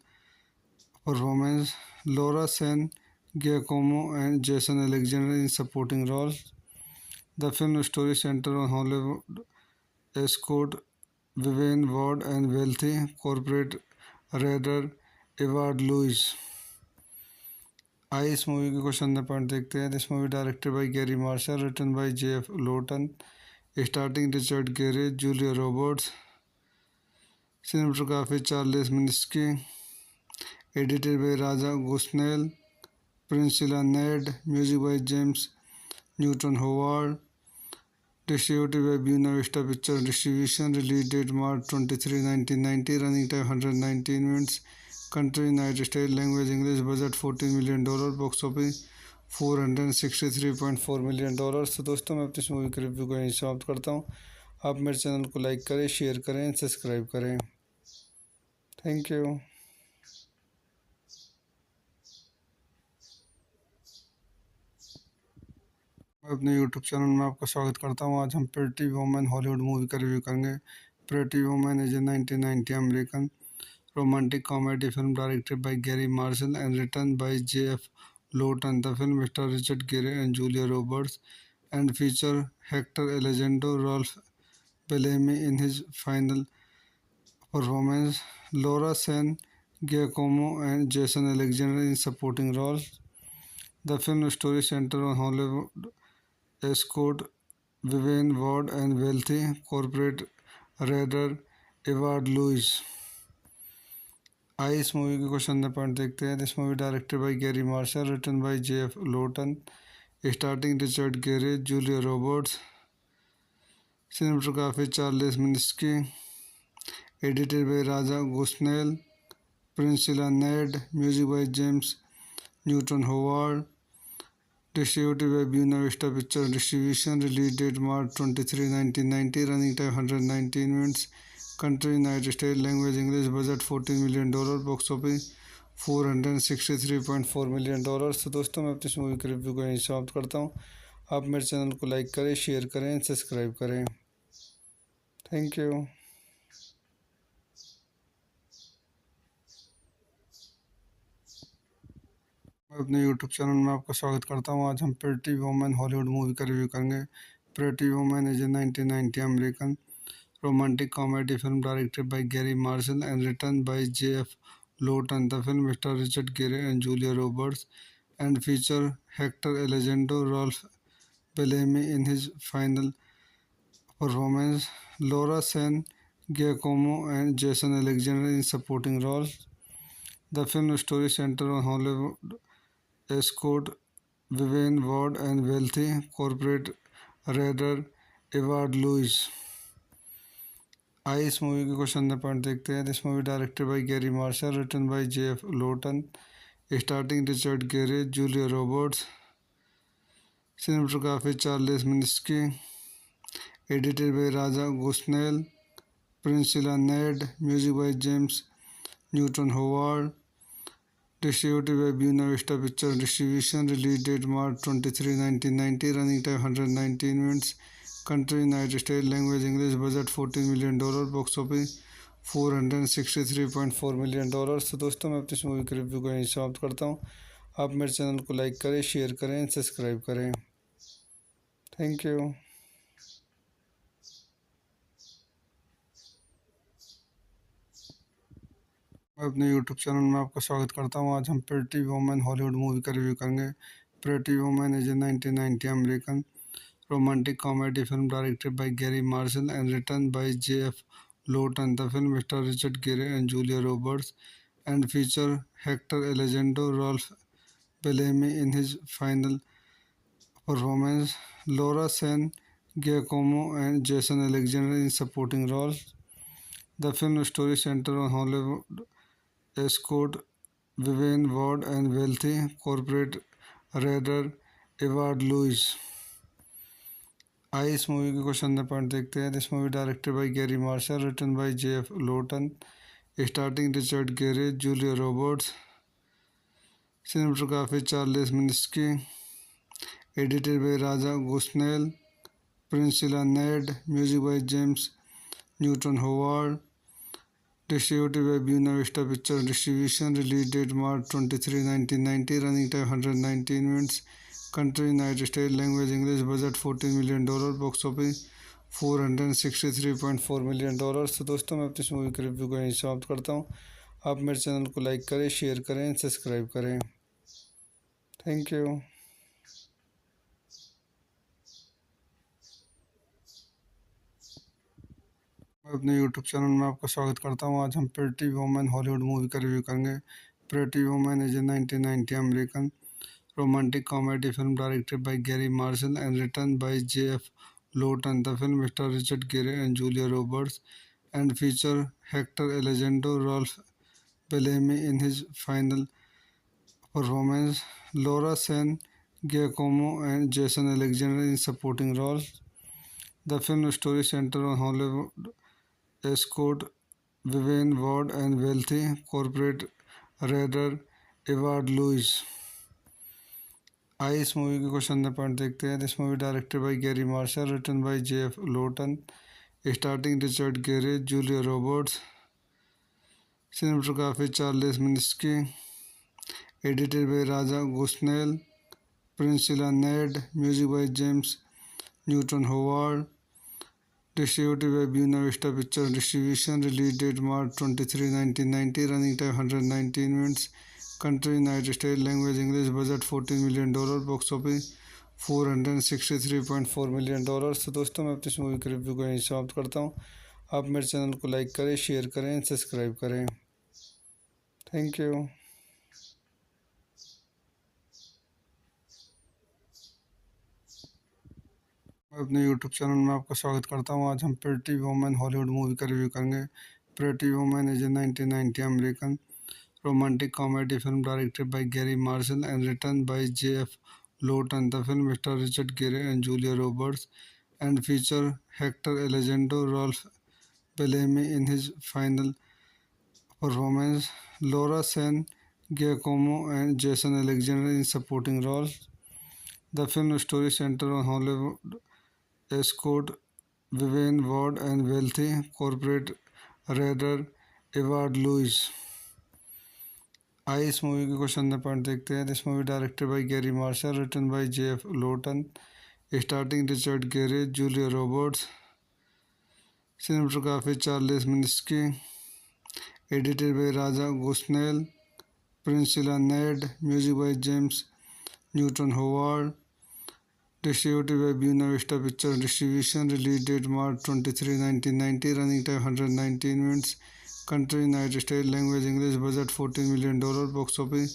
performance, Laura San Giacomo and Jason Alexander in supporting roles. The film story centers on Hollywood escort Vivian Ward and wealthy corporate raider Edward Lewis. आइए इस मूवी के क्वेश्चन नंबर पॉइंट देखते हैं. This movie directed by Garry Marshall, written by J.F. Lawton, starting Richard Gere, Julia Roberts, cinematography Charles Minsky, edited by Raja Gosnell, Priscilla Ned, music by James Newton Howard, distributed by Buena Vista Picture Distribution, release date March 23, 1990, running time 119 minutes, country United States, language English, budget $14 million, box office $463.4 million. तो दोस्तों मैं अपनी इस मूवी के रिव्यू को यहीं समाप्त करता हूँ. आप मेरे चैनल को लाइक करें, शेयर करें, सब्सक्राइब करें. Thank you. मैं अपने यूट्यूब चैनल में आपका स्वागत करता हूँ. आज हम प्रेटी वुमन हॉलीवुड मूवी का रिव्यू करेंगे. Pretty woman is a 1990 American romantic comedy film directed by Gary Marshall and written by J.F. Lawton. The film stars Richard Gere and Julia Roberts and feature Hector Elizondo, Rolf Bellamy in his final performance, Laura San Giacomo and Jason Alexander in supporting roles. The film story centers on Hollywood escort Vivian Ward and wealthy corporate raider Edward Lewis. आइए इस मूवी के क्वेश्चन नंबर पॉइंट देखते हैं. This movie directed by Garry Marshall, written by J.F. Lawton, starting Richard Gere, Julia Roberts, cinematography Charles Minsky, edited by Raja Gosnell, Priscilla Ned, music by James Newton Howard, distributed by Buena Vista Picture Distribution, release date March 23, 1990, running time 119 minutes, country United States, language English, budget $14 million, box office $463.4 million. तो दोस्तों मैं अपनी इस मूवी के रिव्यू को यहीं समाप्त करता हूँ. आप मेरे चैनल को लाइक करें, शेयर करें, सब्सक्राइब करें. Thank you. मैं अपने यूट्यूब चैनल में आपका स्वागत करता हूँ. आज हम प्रेटी वुमन हॉलीवुड मूवी का रिव्यू करेंगे. Pretty woman is a 1990 American romantic comedy film directed by Gary Marshall and written by J.F. Lawton. The film stars Richard Gere and Julia Roberts and feature Hector Elizondo, Rolf Bellamy in his final performance, Laura San Giacomo and Jason Alexander in supporting roles. The film story centers on Hollywood escort Vivian Ward and wealthy corporate raider Edward Lewis. आइए इस मूवी के क्वेश्चन नंबर पॉइंट देखते हैं. This movie directed by Garry Marshall, written by J.F. Lawton, starting Richard Gere, Julia Roberts, cinematography Charles Minsky, edited by Raja Gosnell, Priscilla Ned, music by James Newton Howard, distributed by Buena Vista Picture Distribution, release date March 23, 1990, running time 119 minutes, country United States, language English, budget $14 million, box office $463.4 million. तो दोस्तों मैं अपनी इस मूवी के रिव्यू को यहीं समाप्त करता हूँ. आप मेरे चैनल को लाइक करें, शेयर करें, सब्सक्राइब करें. Thank you. मैं अपने यूट्यूब चैनल में आपका स्वागत करता हूँ. आज हम प्रेटी वुमन हॉलीवुड मूवी का रिव्यू करेंगे. Pretty woman is a 1990 American romantic comedy film directed by Gary Marshall and written by J.F. Lawton. The film stars Richard Gere and Julia Roberts and feature Hector Elizondo, Rolf Bellamy in his final performance, Laura San Giacomo and Jason Alexander in supporting roles. The film story centers on Hollywood escort Vivian Ward and wealthy corporate raider Edward Lewis. आइए इस मूवी के क्वेश्चन नंबर पॉइंट देखते हैं. This movie directed by Garry Marshall, written by J.F. Lawton, starting Richard Gere, Julia Roberts, cinematography Charles Minsky, edited by Raja Gosnell, Priscilla Ned, music by James Newton Howard, distributed by Buena Vista Picture Distribution, release date March 23, 1990, running time 119 minutes, country United States, language English, budget $14 million, box office $463.4 million। तो दोस्तों मैं अपनी इस मूवी के रिव्यू को यहीं समाप्त करता हूँ। आप मेरे चैनल को लाइक करें, शेयर करें, सब्सक्राइब करें। Thank you. मैं अपने यूट्यूब चैनल में आपका स्वागत करता हूँ। आज हम प्रेटी वुमन हॉलीवुड मूवी का रिव्यू करेंगे। Pretty woman is a 1990 American romantic comedy film directed by Gary Marshall and written by J.F. Lawton. The film stars Richard Gere and Julia Roberts and features Hector Elizondo, Ralph Bellamy in his final performance, Laura San Giacomo and Jason Alexander in supporting roles. The film story centers on Hollywood escort Vivian Ward and wealthy corporate raider Edward Louis. आइए इस मूवी के क्वेश्चन पॉइंट देखते हैं। This movie directed by Garry Marshall, written by J.F. Lawton, starting Richard Gere, Julia Roberts, cinematography Charles Minsky, edited by Raja Gosnell, Priscilla Ned, music by James Newton Howard, distributed by Buena Vista Picture Distribution, release date March 23, 1990, running time 119 minutes, country United States, language English, budget $14 million, box office $463.4 million। तो दोस्तों मैं अपनी इस मूवी के रिव्यू को यहीं समाप्त करता हूँ। आप मेरे चैनल को लाइक करें, शेयर करें, सब्सक्राइब करें। Thank you. मैं अपने यूट्यूब चैनल में आपका स्वागत करता हूँ। आज हम प्रेटी वुमन हॉलीवुड मूवी का रिव्यू करेंगे। Pretty woman is a 1990 American romantic comedy film directed by Gary Marshall and written by J.F. Lawton. The film stars Richard Gere and Julia Roberts and features Hector Elizondo, Ralph Bellamy in his final performance, Laura San Giacomo and Jason Alexander in supporting roles. The film story centers on Hollywood escort Vivian Ward and wealthy corporate raider Edward Louis. आइए इस मूवी के क्वेश्चन पॉइंट देखते हैं। This movie directed by Garry Marshall, written by J.F. Lawton, starting Richard Gere, Julia Roberts, cinematography Charles Minsky, edited by Raja Gosnell, Priscilla Ned, music by James Newton Howard, distributed by Buena Vista Picture Distribution, release date March 23, 1990, running time 119 minutes, country United States, language English, budget $14 million, box office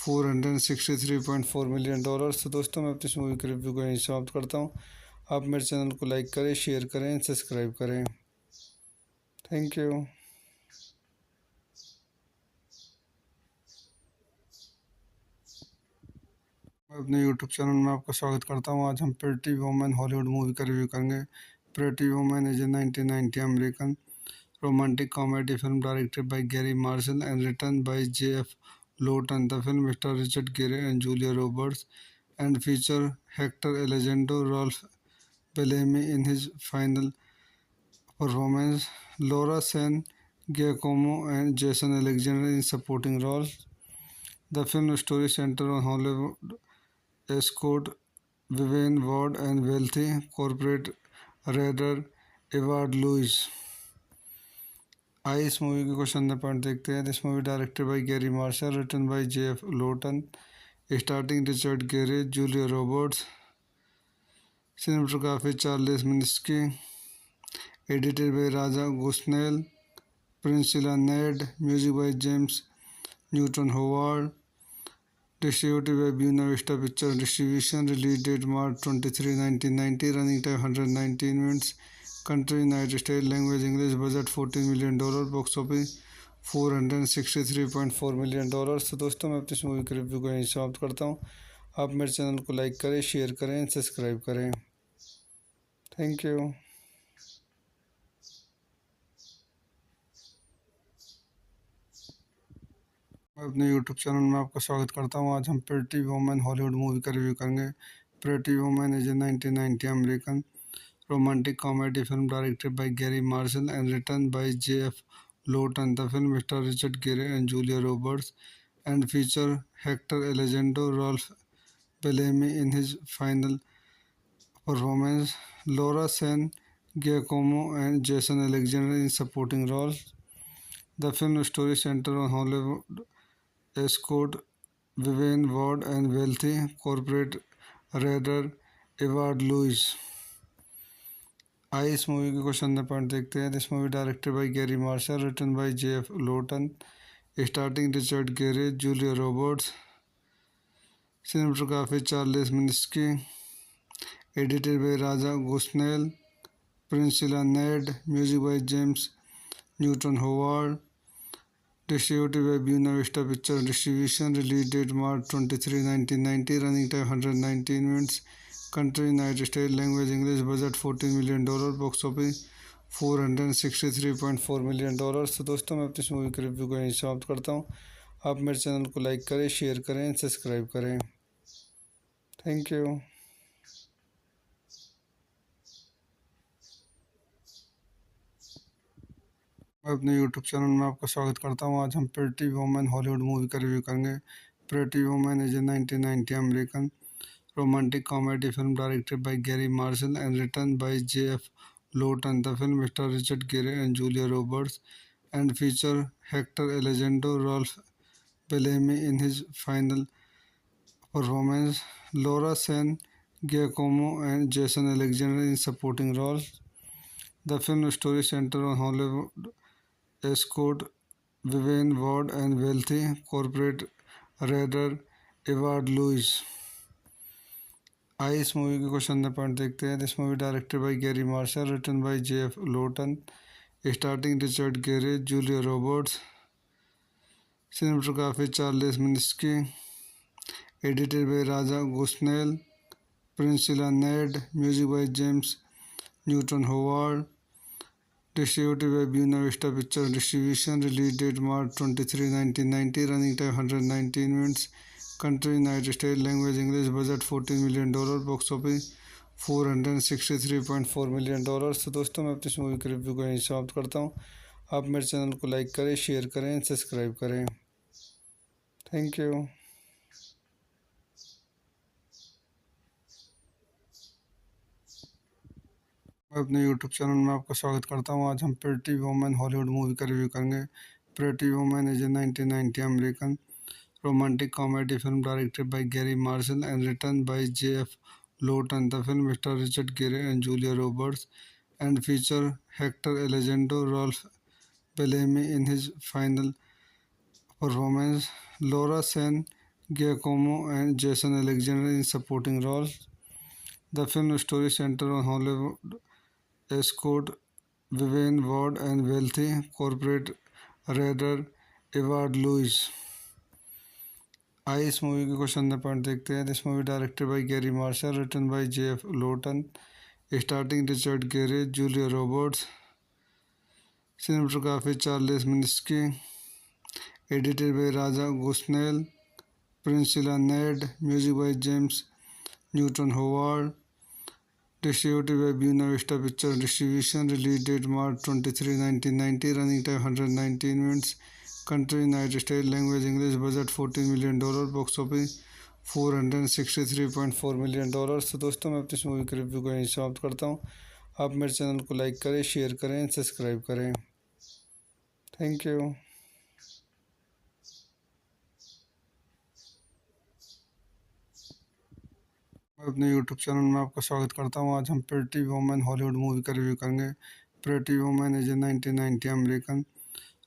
$463.4 million। तो दोस्तों मैं अपनी इस मूवी के रिव्यू को यहीं समाप्त करता हूँ। आप मेरे चैनल को लाइक करें, शेयर करें, सब्सक्राइब करें। Thank you. मैं अपने यूट्यूब चैनल में आपका स्वागत करता हूँ। आज हम प्रेटी वुमन हॉलीवुड मूवी का रिव्यू करेंगे। Pretty woman is a 1990 American romantic comedy film directed by Gary Marshall and written by J.F. Lawton. The film stars Richard Gere and Julia Roberts and features Hector Elizondo, Ralph Bellamy in his final performance, Laura San Giacomo and Jason Alexander in supporting roles. The film story centers on Hollywood escort Vivian Ward and wealthy corporate raider Edward Louis. आइए इस मूवी के क्वेश्चन पॉइंट देखते हैं। This movie directed by Garry Marshall, written by J.F. Lawton, starting Richard Gere, Julia Roberts, cinematography Charles Minsky, edited by Raja Gosnell, Priscilla Ned, music by James Newton Howard, distributed by Buena Vista Picture Distribution, release date March 23, 1990, running time 119 minutes, country United States, language English, budget $14 million, box office $463.4 million। तो दोस्तों मैं अपनी इस मूवी के रिव्यू को यहीं समाप्त करता हूँ। आप मेरे चैनल को लाइक करें, शेयर करें, सब्सक्राइब करें। Thank you. मैं अपने यूट्यूब चैनल में आपका स्वागत करता हूँ। आज हम प्रेटी वुमन हॉलीवुड मूवी का रिव्यू करेंगे। Pretty Woman is a 1990 American romantic comedy film directed by Gary Marshall and written by J.F. Lawton. The film stars Richard Gere and Julia Roberts and feature Hector Elizondo, Ralph Bellamy in his final performance, Laura San Giacomo and Jason Alexander in supporting roles. The film story centers on Hollywood escort Vivian Ward and wealthy corporate raider Edward Lewis. आइए इस मूवी के क्वेश्चन नंबर पॉइंट देखते हैं. This movie directed by Garry Marshall, written by J.F. Lawton, starting Richard Gere, Julia Roberts, cinematography Charles Minsky, edited by Raja Gosnell, Priscilla Ned, music by James Newton Howard, distributed by Buena Vista Picture Distribution, release date March 23, 1990, running time 119 minutes, country United States, language English, budget $14 million, box office $463.4 million. तो दोस्तों मैं अपनी इस मूवी के रिव्यू को यहीं समाप्त करता हूँ. आप मेरे चैनल को लाइक करें, शेयर करें, सब्सक्राइब करें. Thank you. मैं अपने यूट्यूब चैनल में आपका स्वागत करता हूँ. आज हम प्रेटी वुमन हॉलीवुड मूवी का रिव्यू करेंगे. Pretty woman is a 1990 American romantic comedy film directed by Gary Marshall and written by J.F. Lawton. The film stars Richard Gere and Julia Roberts and feature Hector Elizondo, Ralph Bellamy in his final performance, Laura San Giacomo and Jason Alexander in supporting roles. The film story centers on Hollywood escort Vivian Ward and wealthy corporate raider Edward Lewis. आइए इस मूवी के क्वेश्चन नंबर पॉइंट देखते हैं. This movie directed by Garry Marshall, written by J.F. Lawton, starting Richard Gere, Julia Roberts, cinematography Charles Minsky, edited by Raja Gosnell, Priscilla Ned, music by James Newton Howard, distributed by Buena Vista Picture Distribution, release date March 23, 1990, running time 119 minutes, country United States, language English, budget $14 million, box office $463.4 million. तो दोस्तों मैं अपनी इस मूवी के रिव्यू को यहीं समाप्त करता हूँ. आप मेरे चैनल को लाइक करें, शेयर करें, सब्सक्राइब करें. Thank you. मैं अपने यूट्यूब चैनल में आपका स्वागत करता हूँ. आज हम प्रेटी वुमन हॉलीवुड मूवी का रिव्यू करेंगे. Pretty woman is a 1990 American romantic comedy film directed by Gary Marshall and written by J.F. Lawton. The film stars Richard Gere and Julia Roberts and feature Hector Elizondo, Ralph Bellamy in his final performance, Laura San Giacomo and Jason Alexander in supporting roles. The film story centers on Hollywood escort Vivian Ward and wealthy corporate raider Edward Lewis. आइए इस मूवी के क्वेश्चन नंबर पॉइंट देखते हैं. This movie directed by Garry Marshall, written by J.F. Lawton, starting Richard Gere, Julia Roberts, cinematography Charles Minsky, edited by Raja Gosnell, Priscilla Ned, music by James Newton Howard, distributed by Buena Vista Picture Distribution, release date March 23, 1990, running time 119 minutes, country United States, language English, budget $14 million, box office $463.4 million. तो दोस्तों मैं अपनी इस मूवी के रिव्यू को यहीं समाप्त करता हूँ. आप मेरे चैनल को लाइक करें, शेयर करें, सब्सक्राइब करें. Thank you. मैं अपने यूट्यूब चैनल में आपका स्वागत करता हूँ. आज हम प्रेटी वुमन हॉलीवुड मूवी का रिव्यू करेंगे. Pretty woman is a 1990 American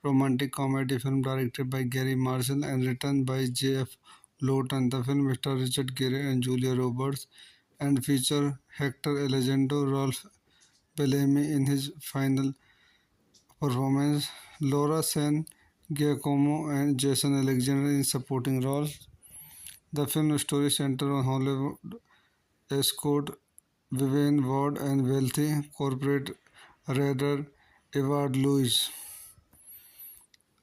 romantic comedy film directed by Gary Marshall and written by J.F. Lawton. The film stars Richard Gere and Julia Roberts and feature Hector Elizondo, Ralph Bellamy in his final performance, Laura San Giacomo and Jason Alexander in supporting roles. The film story centers on Hollywood escort Vivian Ward and wealthy corporate raider Edward Lewis.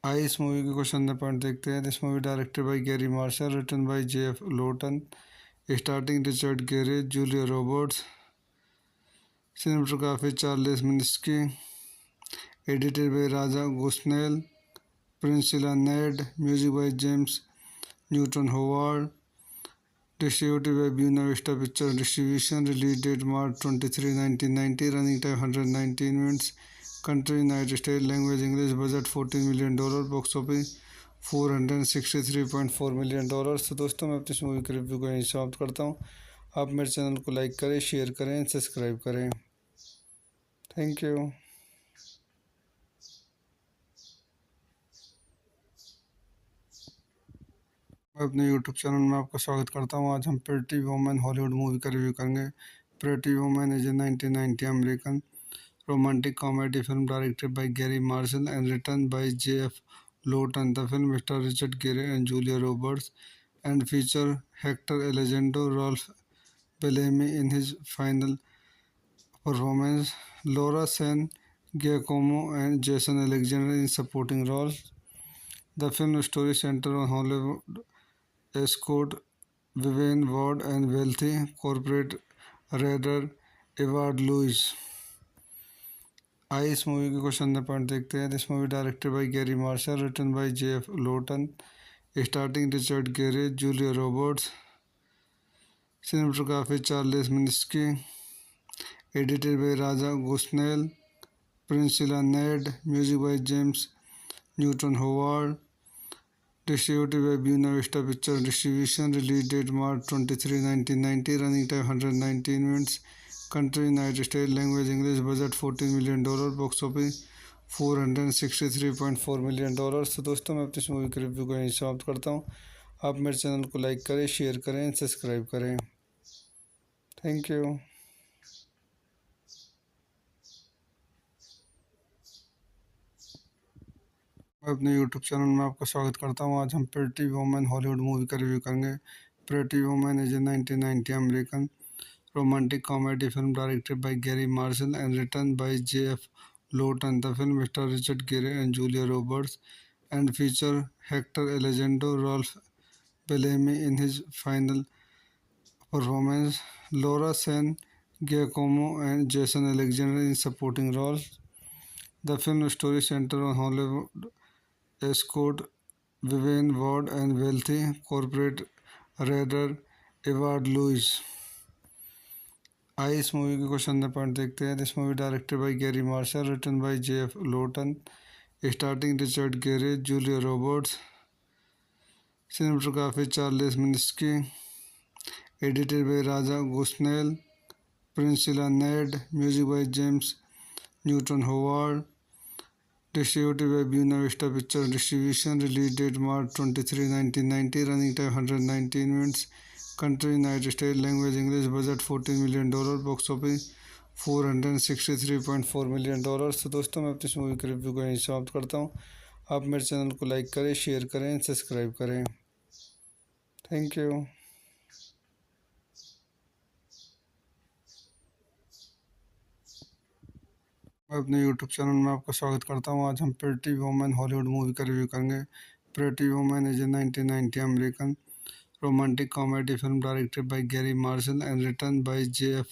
आइए इस मूवी के क्वेश्चन नंबर पॉइंट देखते हैं. This movie directed by Garry Marshall, written by J.F. Lawton, starting Richard Gere, Julia Roberts, cinematography Charles Minsky, edited by Raja Gosnell, Priscilla Ned, music by James Newton Howard, distributed by Buena Vista Picture Distribution, release date March 23, 1990, running time 119 minutes, country United States, language English, budget $14 million, box office $463.4 million। तो दोस्तों मैं अपनी इस मूवी के रिव्यू को यहीं समाप्त करता हूँ। आप मेरे चैनल को लाइक करें, शेयर करें, सब्सक्राइब करें। Thank you. मैं अपने यूट्यूब चैनल में आपका स्वागत करता हूँ। आज हम प्रेटी वुमन हॉलीवुड मूवी का रिव्यू करेंगे। Pretty woman is a 1990 American romantic comedy film directed by Gary Marshall and written by J.F. Lawton. The film stars Richard Gere and Julia Roberts and features Hector Elizondo, Ralph Bellamy in his final performance, Laura San Giacomo and Jason Alexander in supporting roles. The film story centers on Hollywood escort Vivian Ward and wealthy corporate raider Edward Louis। आइए इस मूवी के कुछ अंदर पॉइंट देखते हैं। This movie directed by Garry Marshall, written by J.F. Lawton, starting Richard Gere, Julia Roberts, cinematography Charles Minsky, edited by Raja Gosnell, Priscilla Ned, music by James Newton Howard, distributed by Buena Vista Picture Distribution, release date March 23, 1990, running time 119 minutes, country United States, language English, budget $14 million, box office $463.4 million। तो दोस्तों मैं अपनी इस मूवी के रिव्यू को यहीं समाप्त करता हूँ। आप मेरे चैनल को लाइक करें, शेयर करें, सब्सक्राइब करें। Thank you. मैं अपने यूट्यूब चैनल में आपका स्वागत करता हूँ। आज हम प्रेटी वुमन हॉलीवुड मूवी का रिव्यू करेंगे। Pretty woman is a 1990 American romantic comedy film directed by Gary Marshall and written by J.F. Lawton. The film stars Richard Gere and Julia Roberts and features Hector Elizondo, Ralph Bellamy in his final performance, Laura San Giacomo and Jason Alexander in supporting roles. The film story centers on Hollywood escort Vivian Ward and wealthy corporate raider Edward Louis। आइए इस मूवी के कुछ अंदर पॉइंट देखते हैं। This movie directed by Garry Marshall, written by J.F. Lawton, starting Richard Gere, Julia Roberts, cinematography Charles Minsky, edited by Raja Gosnell, Priscilla Ned, music by James Newton Howard, distributed by Buena Vista Picture Distribution, release date March 23, 1990, running time 119 minutes, country United States, language English, budget $14 million, box office $463.4 million। तो दोस्तों मैं अपनी इस मूवी के रिव्यू को यहीं समाप्त करता हूँ। आप मेरे चैनल को लाइक करें, शेयर करें, सब्सक्राइब करें। Thank you. मैं अपने यूट्यूब चैनल में आपका स्वागत करता हूँ। आज हम प्रेटी वुमन हॉलीवुड मूवी का रिव्यू करेंगे। Pretty woman is a 1990 American romantic comedy film directed by Gary Marshall and written by J.F.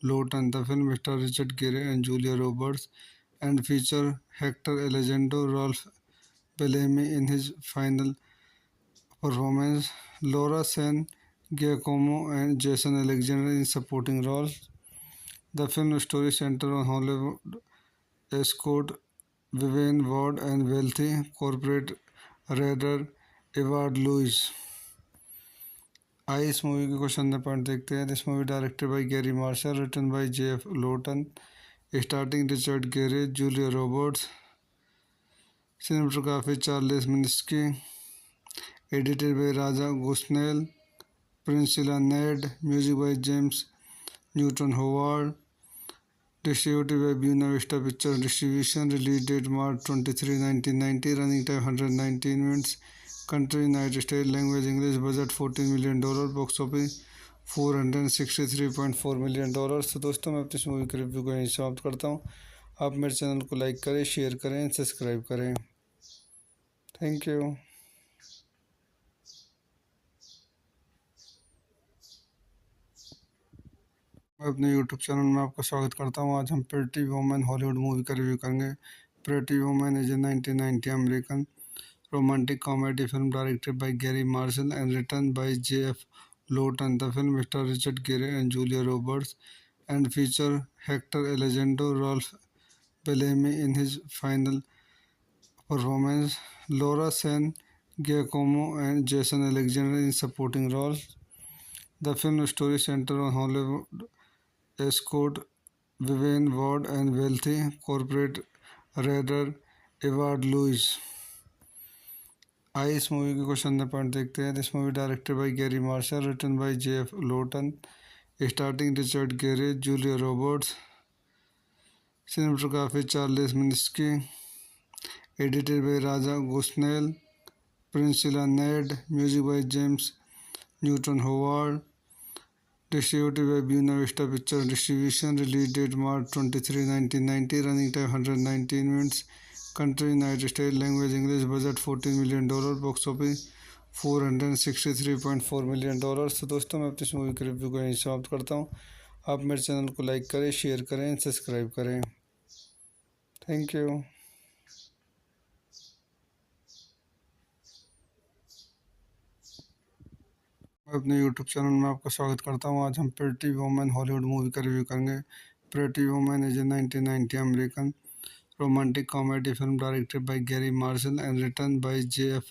Lawton. The film stars Richard Gere and Julia Roberts and features Hector Elizondo, Ralph Bellamy in his final performance, Laura San Giacomo and Jason Alexander in supporting roles. The film story centers on Hollywood escort Vivian Ward and wealthy corporate raider Edward Louis। आइए इस मूवी के कुछ अंदर पॉइंट देखते हैं। This movie directed by Garry Marshall, written by J.F. Lawton, starting Richard Gere, Julia Roberts, cinematography Charles Minsky, edited by Raja Gosnell, Priscilla Ned, music by James Newton Howard, distributed by Buena Vista Picture Distribution, release date March 23, 1990, running time 119 minutes, country United States, language English, budget $14 million, box office $463.4 million। तो दोस्तों मैं अपनी इस मूवी के रिव्यू को यहीं समाप्त करता हूँ। आप मेरे चैनल को लाइक करें, शेयर करें, सब्सक्राइब करें। Thank you. मैं अपने यूट्यूब चैनल में आपका स्वागत करता हूँ। आज हम प्रेटी वुमन हॉलीवुड मूवी का रिव्यू करेंगे। Pretty woman is a 1990 American romantic comedy film directed by Gary Marshall and written by J.F. Lawton. The film stars Richard Gere and Julia Roberts and feature Hector Elizondo, Ralph Bellamy in his final performance, Laura San Giacomo and Jason Alexander in supporting roles. The film story centers on Hollywood escort Vivian Ward and wealthy corporate raider Edward Lewis. आइए इस मूवी के क्वेश्चन द पॉइंट देखते हैं। This movie directed by Garry Marshall, written by J.F. Lawton, starting Richard Gere, Julia Roberts, cinematography Charles Minsky, edited by Raja Gosnell, Priscilla Ned, music by James Newton Howard, distributed by Buena Vista picture distribution, release date March 23, 1990, running time 119 minutes, country United State, language English, budget $14 million, box office $463.4 million. तो दोस्तों मैं अपनी इस मूवी के रिव्यू को यहीं समाप्त करता हूँ। आप मेरे चैनल को लाइक करें, शेयर करें, सब्सक्राइब करें। Thank you. मैं अपने यूट्यूब चैनल में आपका स्वागत करता हूँ। आज हम प्रेटी वुमन हॉलीवुड मूवी का रिव्यू करेंगे। Pretty woman is a 1990 American romantic comedy film directed by Gary Marshall and written by J.F.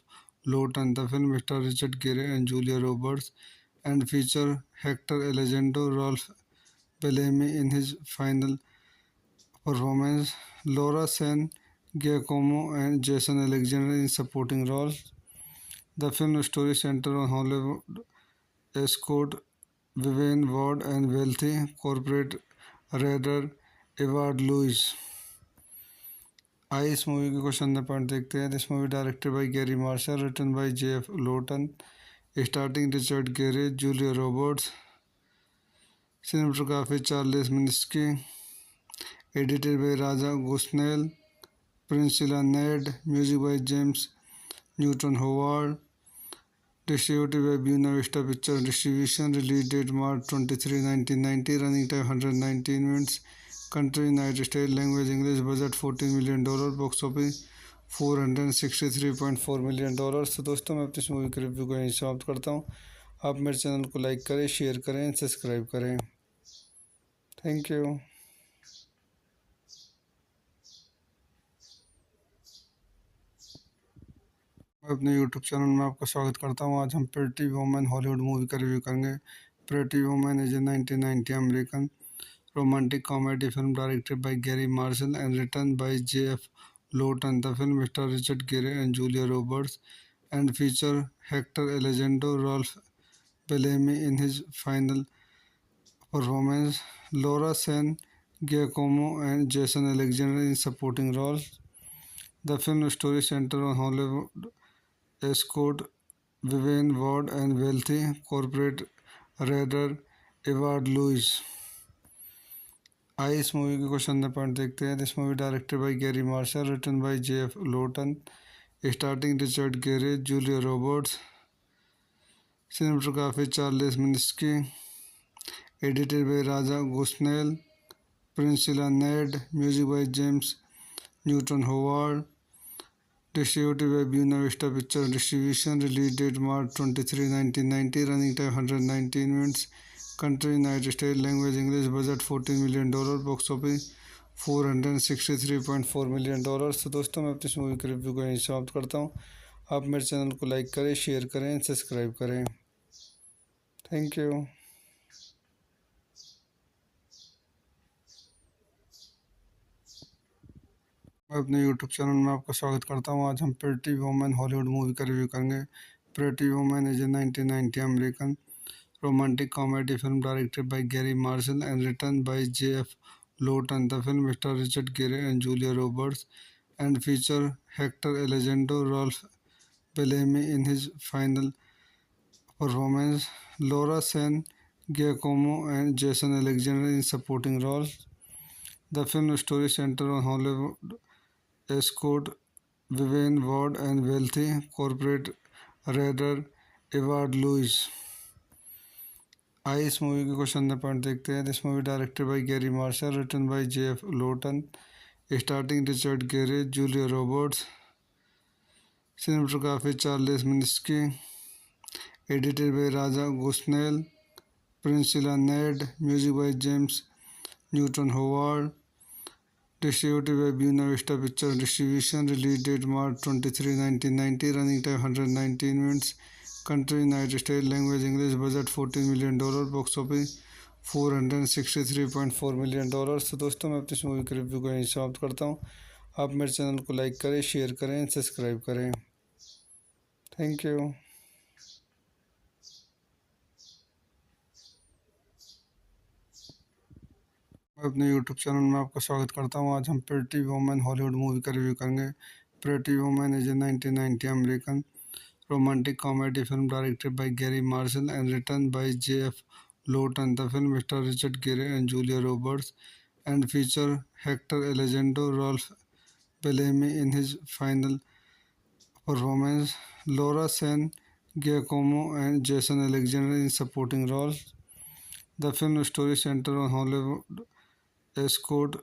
Lawton. The film stars Richard Gere and Julia Roberts and feature Hector Elizondo, Ralph Bellamy in his final performance, Laura San Giacomo and Jason Alexander in supporting roles. The film story centers on Hollywood escort Vivian Ward and wealthy corporate raider Edward Lewis. आइए इस मूवी के क्वेश्चन द पॉइंट देखते हैं। This movie directed by Garry Marshall, written by J.F. Lawton, starting Richard Gere, Julia Roberts, cinematography Charles Minsky, edited by Raja Gosnell, Priscilla Ned, music by James Newton Howard, distributed by Buena Vista picture distribution, release date March 23, 1990, running time 119 minutes, country United State, language English, budget $14 million, box office $463.4 million. तो दोस्तों मैं अपनी इस मूवी के रिव्यू को यहीं समाप्त करता हूँ। आप मेरे चैनल को लाइक करें, शेयर करें, सब्सक्राइब करें। Thank you. मैं अपने यूट्यूब चैनल में आपका स्वागत करता हूँ। आज हम प्रेटी वुमन हॉलीवुड मूवी का रिव्यू करेंगे। Pretty woman is a 1990 American romantic comedy film directed by Gary Marshall and written by J.F. Lawton. The film stars Richard Gere and Julia Roberts and feature Hector Elizondo, Ralph Bellamy in his final performance, Laura San Giacomo and Jason Alexander in supporting roles. The film story centers on Hollywood escort Vivian Ward and wealthy corporate raider Edward Lewis. आइए इस मूवी के क्वेश्चन द पॉइंट देखते हैं। This movie directed by Garry Marshall, written by J.F. Lawton, starting Richard Gere, Julia Roberts, cinematography Charles Minsky, edited by Raja Gosnell, Priscilla Ned, music by James Newton Howard, distributed by Buena Vista picture distribution, release date March 23, 1990, running time 119 minutes, country United State, language English, budget $14 million, box office $463.4 million. तो दोस्तों मैं अपनी इस मूवी के रिव्यू को यहीं समाप्त करता हूँ। आप मेरे चैनल को लाइक करें, शेयर करें, सब्सक्राइब करें। Thank you. मैं अपने यूट्यूब चैनल में आपका स्वागत करता हूँ। आज हम प्रेटी वुमन हॉलीवुड मूवी का रिव्यू करेंगे। Pretty woman is a 1990 American romantic comedy film directed by Gary Marshall and written by J.F. Lawton. The film stars Richard Gere and Julia Roberts and feature Hector Elizondo, Ralph Bellamy in his final performance, Laura San Giacomo and Jason Alexander in supporting roles. The film story centers on Hollywood escort Vivian Ward and wealthy corporate raider Edward Lewis. आइए इस मूवी के क्वेश्चन द पॉइंट देखते हैं। This movie directed by Garry Marshall, written by J.F. Lawton, starting Richard Gere, Julia Roberts, cinematography Charles Minsky, edited by Raja Gosnell, Priscilla Ned, music by James Newton Howard, distributed by Buena Vista Pictures Distribution, release date March 23, 1990, running time 119 minutes, country United States, language English, budget $14 million, box office $463.4 million। तो दोस्तों मैं अपनी इस मूवी के रिव्यू को यहीं समाप्त करता हूँ। आप मेरे चैनल को लाइक करें, शेयर करें, सब्सक्राइब करें। Thank you. मैं अपने यूट्यूब चैनल में आपका स्वागत करता हूँ। आज हम प्रेटी वुमन हॉलीवुड मूवी का रिव्यू करेंगे। Pretty woman is a 1990 American romantic comedy film directed by Gary Marshall and written by J.F. Lawton. The film stars Richard Gere and Julia Roberts and feature Hector Elizondo, Ralph Bellamy in his final performance, Laura San Giacomo and Jason Alexander in supporting roles. The film story centers on Hollywood escort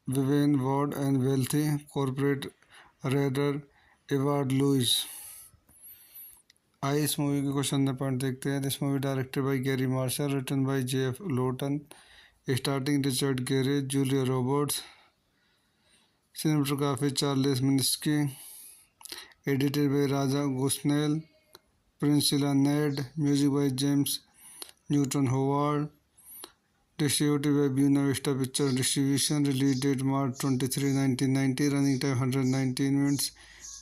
Vivian Ward and wealthy corporate raider Edward Louis. आइए इस मूवी के क्वेश्चन द पॉइंट देखते हैं। This movie directed by Garry Marshall, written by J.F. Lawton, starting Richard Gere, Julia Roberts, cinematography Charles Minsky, edited by Raja Gosnell, Priscilla Ned, music by James Newton Howard, distributed by Buena Vista Pictures Distribution, release date March 23, 1990, running time 119 minutes,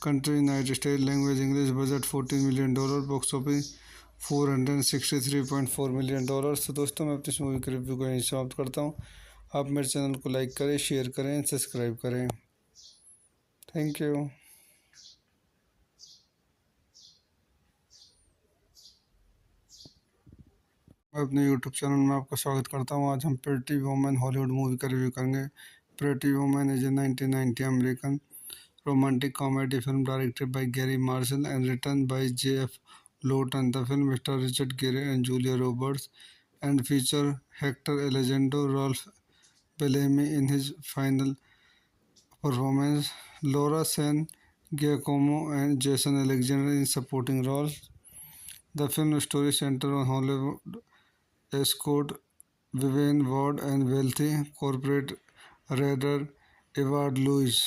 country United States, language English, budget $14 million, box office $463.4 million। तो दोस्तों मैं अपनी इस मूवी के रिव्यू को यहीं समाप्त करता हूँ। आप मेरे चैनल को लाइक करें, शेयर करें, सब्सक्राइब करें। Thank you. मैं अपने यूट्यूब चैनल में आपका स्वागत करता हूँ। आज हम प्रेटी वुमन हॉलीवुड मूवी का रिव्यू करेंगे। Pretty woman is a 1990 American romantic comedy film directed by Gary Marshall and written by J.F. Lawton. The film stars Richard Gere and Julia Roberts and feature Hector Elizondo, Ralph Bellamy in his final performance, Laura San Giacomo and Jason Alexander in supporting roles. The film story centers on Hollywood escort Vivian Ward and wealthy corporate raider Edward Louis.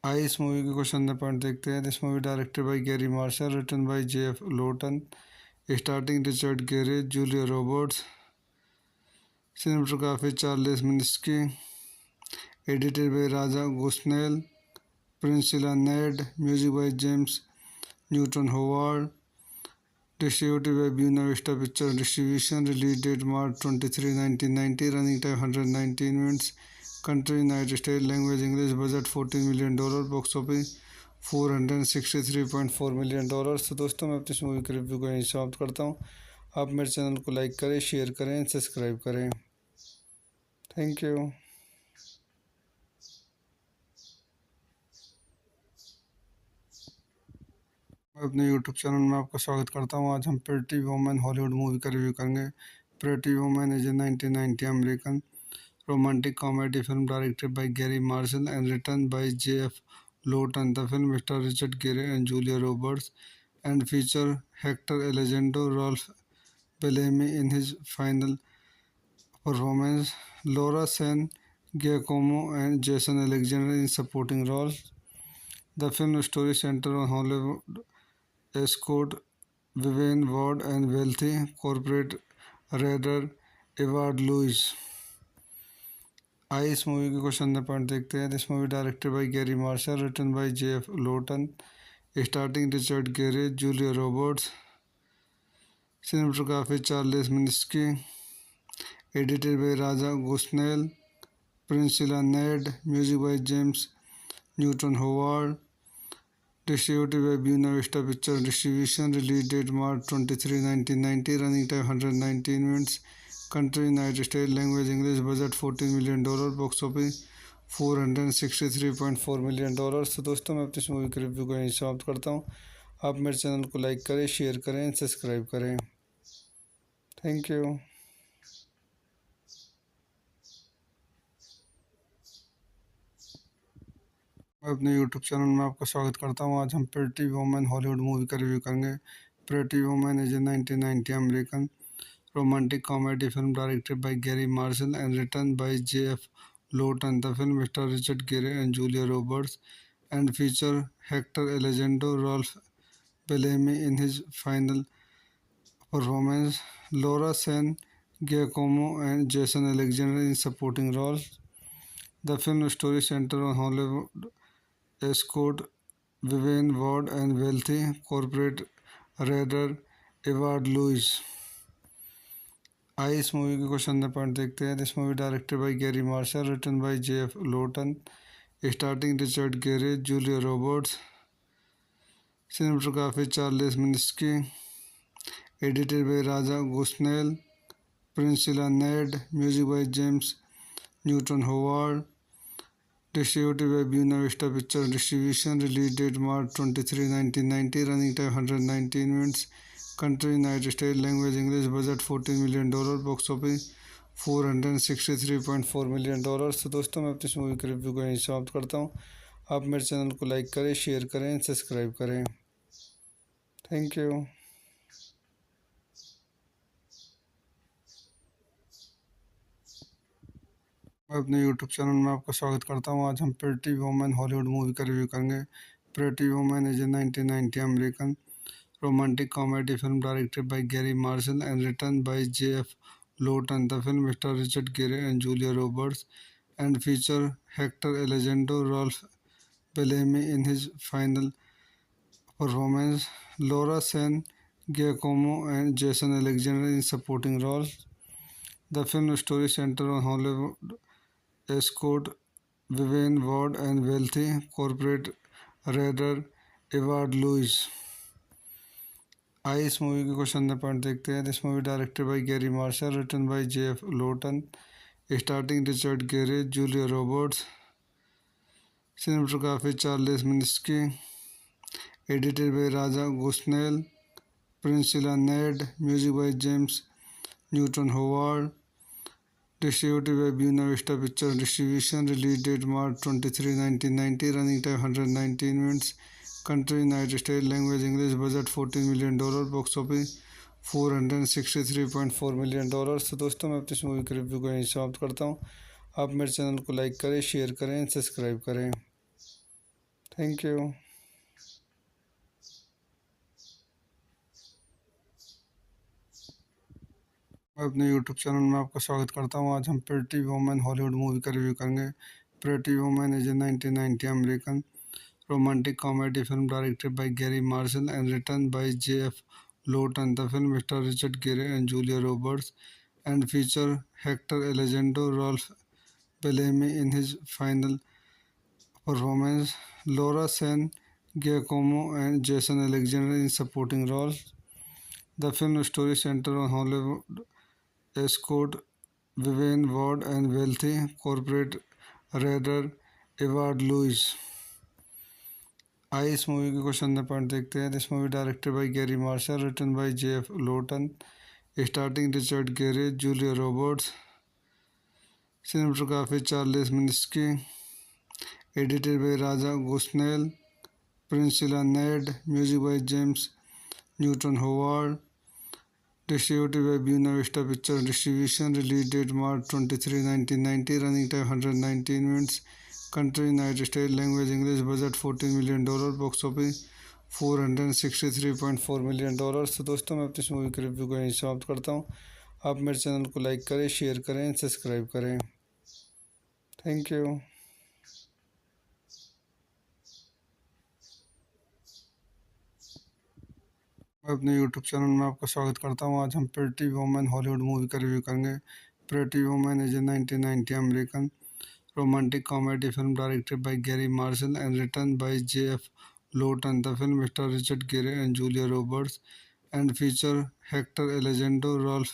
आइए इस मूवी के क्वेश्चन द पॉइंट देखते हैं। This movie directed by Garry Marshall, written by J.F. Lawton, starting Richard Gere, Julia Roberts, cinematography Charles Minsky, edited by Raja Gosnell, Priscilla Ned, music by James Newton Howard, distributed by Buena Vista Pictures Distribution, release date March 23, 1990, running time 119 minutes, country United States, language English, budget $14 million, box office $463.4 million। तो दोस्तों मैं अपनी इस मूवी के रिव्यू को यहीं समाप्त करता हूँ। आप मेरे चैनल को लाइक करें, शेयर करें, सब्सक्राइब करें। Thank you. मैं अपने यूट्यूब चैनल में आपका स्वागत करता हूँ। आज हम प्रेटी वुमन हॉलीवुड मूवी का रिव्यू करेंगे। Pretty woman is a 1990 American romantic comedy film directed by Gary Marshall and written by J.F. Lawton. The film stars Richard Gere and Julia Roberts and feature Hector Elizondo, Ralph Bellamy in his final performance, Laura San Giacomo and Jason Alexander in supporting roles. The film story centers on Hollywood escort Vivian Ward and wealthy corporate raider Edward Louis. आइए इस मूवी के क्वेश्चन द पॉइंट देखते हैं। This movie directed by Garry Marshall, written by J.F. Lawton, starting Richard Gere, Julia Roberts, cinematography Charles Minsky, edited by Raja Gosnell, Priscilla Ned, music by James Newton Howard, distributed by Buena Vista Pictures Distribution, release date March 23, 1990, running time 119 minutes, country United States, language English, budget $14 million, box office $463.4 million। तो दोस्तों मैं अपनी इस मूवी के रिव्यू को यहीं समाप्त करता हूँ। आप मेरे चैनल को लाइक करें, शेयर करें, सब्सक्राइब करें। Thank you. मैं अपने यूट्यूब चैनल में आपका स्वागत करता हूँ। आज हम प्रेटी वुमन हॉलीवुड मूवी का रिव्यू करेंगे। Pretty woman is a 1990 American romantic comedy film directed by Gary Marshall and written by J.F. Lawton. The film stars Richard Gere and Julia Roberts and feature Hector Elizondo, Ralph Bellamy in his final performance, Laura San Giacomo and Jason Alexander in supporting roles. The film story centers on Hollywood escort Vivian Ward and wealthy corporate raider Edward Lewis. आइए इस मूवी के क्वेश्चन द पॉइंट देखते हैं। This movie directed by Garry Marshall, written by J.F. Lawton, starting Richard Gere, Julia Roberts, cinematography Charles Minsky, edited by Raja Gosnell, Priscilla Ned, music by James Newton Howard, distributed by Buena Vista picture distribution, release date March 23, 1990, running time 119 minutes, country United State, language English, budget $14 million, box office $463.4 million. तो दोस्तों मैं अपनी इस मूवी के रिव्यू को यहीं समाप्त करता हूँ। आप मेरे चैनल को लाइक करें, शेयर करें, सब्सक्राइब करें। Thank you. मैं अपने यूट्यूब चैनल में आपका स्वागत करता हूँ। आज हम प्रेटी वुमन हॉलीवुड मूवी का रिव्यू करेंगे। Pretty woman is a 1990 American romantic comedy film directed by Gary Marshall and written by J.F. Lawton. The film stars Richard Gere and Julia Roberts and feature Hector Elizondo, Ralph Bellamy in his final performance, Laura San Giacomo and Jason Alexander in supporting roles. The film story centers on Hollywood escort Vivian Ward and wealthy corporate raider Edward Lewis. आइए इस मूवी के क्वेश्चन द पॉइंट देखते हैं। This movie directed by Garry Marshall, written by J.F. Lawton, starting Richard Gere, Julia Roberts, cinematography Charles Minsky, edited by Raja Gosnell, Priscilla Ned, music by James Newton Howard, distributed by Buena Vista picture distribution, release date March 23, 1990, running time 119 minutes, country United State, language English, budget $14 million, box office $463.4 million. तो दोस्तों मैं अपनी इस मूवी के रिव्यू को यहीं समाप्त करता हूँ। आप मेरे चैनल को लाइक करें, शेयर करें, सब्सक्राइब करें। Thank you. मैं अपने यूट्यूब चैनल में आपका स्वागत करता हूँ। आज हम प्रेटी वुमन हॉलीवुड मूवी का रिव्यू करेंगे। Pretty woman is a 1990 American romantic comedy film directed by Gary Marshall and written by J.F. Lawton. The film stars Richard Gere and Julia Roberts and feature Hector Elizondo, Ralph Bellamy in his final performance, Laura San Giacomo and Jason Alexander in supporting roles. The film story centers on Hollywood escort Vivian Ward and wealthy corporate raider Edward Lewis. आइए इस मूवी के क्वेश्चन द पॉइंट देखते हैं। This movie directed by Garry Marshall, written by J.F. Lawton, starting Richard Gere, Julia Roberts, cinematography Charles Minsky, edited by Raja Gosnell, Priscilla Ned, music by James Newton Howard, distributed by Buena Vista picture distribution, release date March 23, 1990, running time 119 minutes, country United State, language English, budget $14 million, box office $463.4 million. तो दोस्तों मैं अपनी इस मूवी के रिव्यू को यहीं समाप्त करता हूँ। आप मेरे चैनल को लाइक करें, शेयर करें, सब्सक्राइब करें। Thank you. मैं अपने यूट्यूब चैनल में आपका स्वागत करता हूँ। आज हम प्रेटी वुमन हॉलीवुड मूवी का रिव्यू करेंगे। Pretty woman is a 1990 American romantic comedy film directed by Gary Marshall and written by J.F. Lawton. The film stars Richard Gere and Julia Roberts and feature Hector Elizondo, Ralph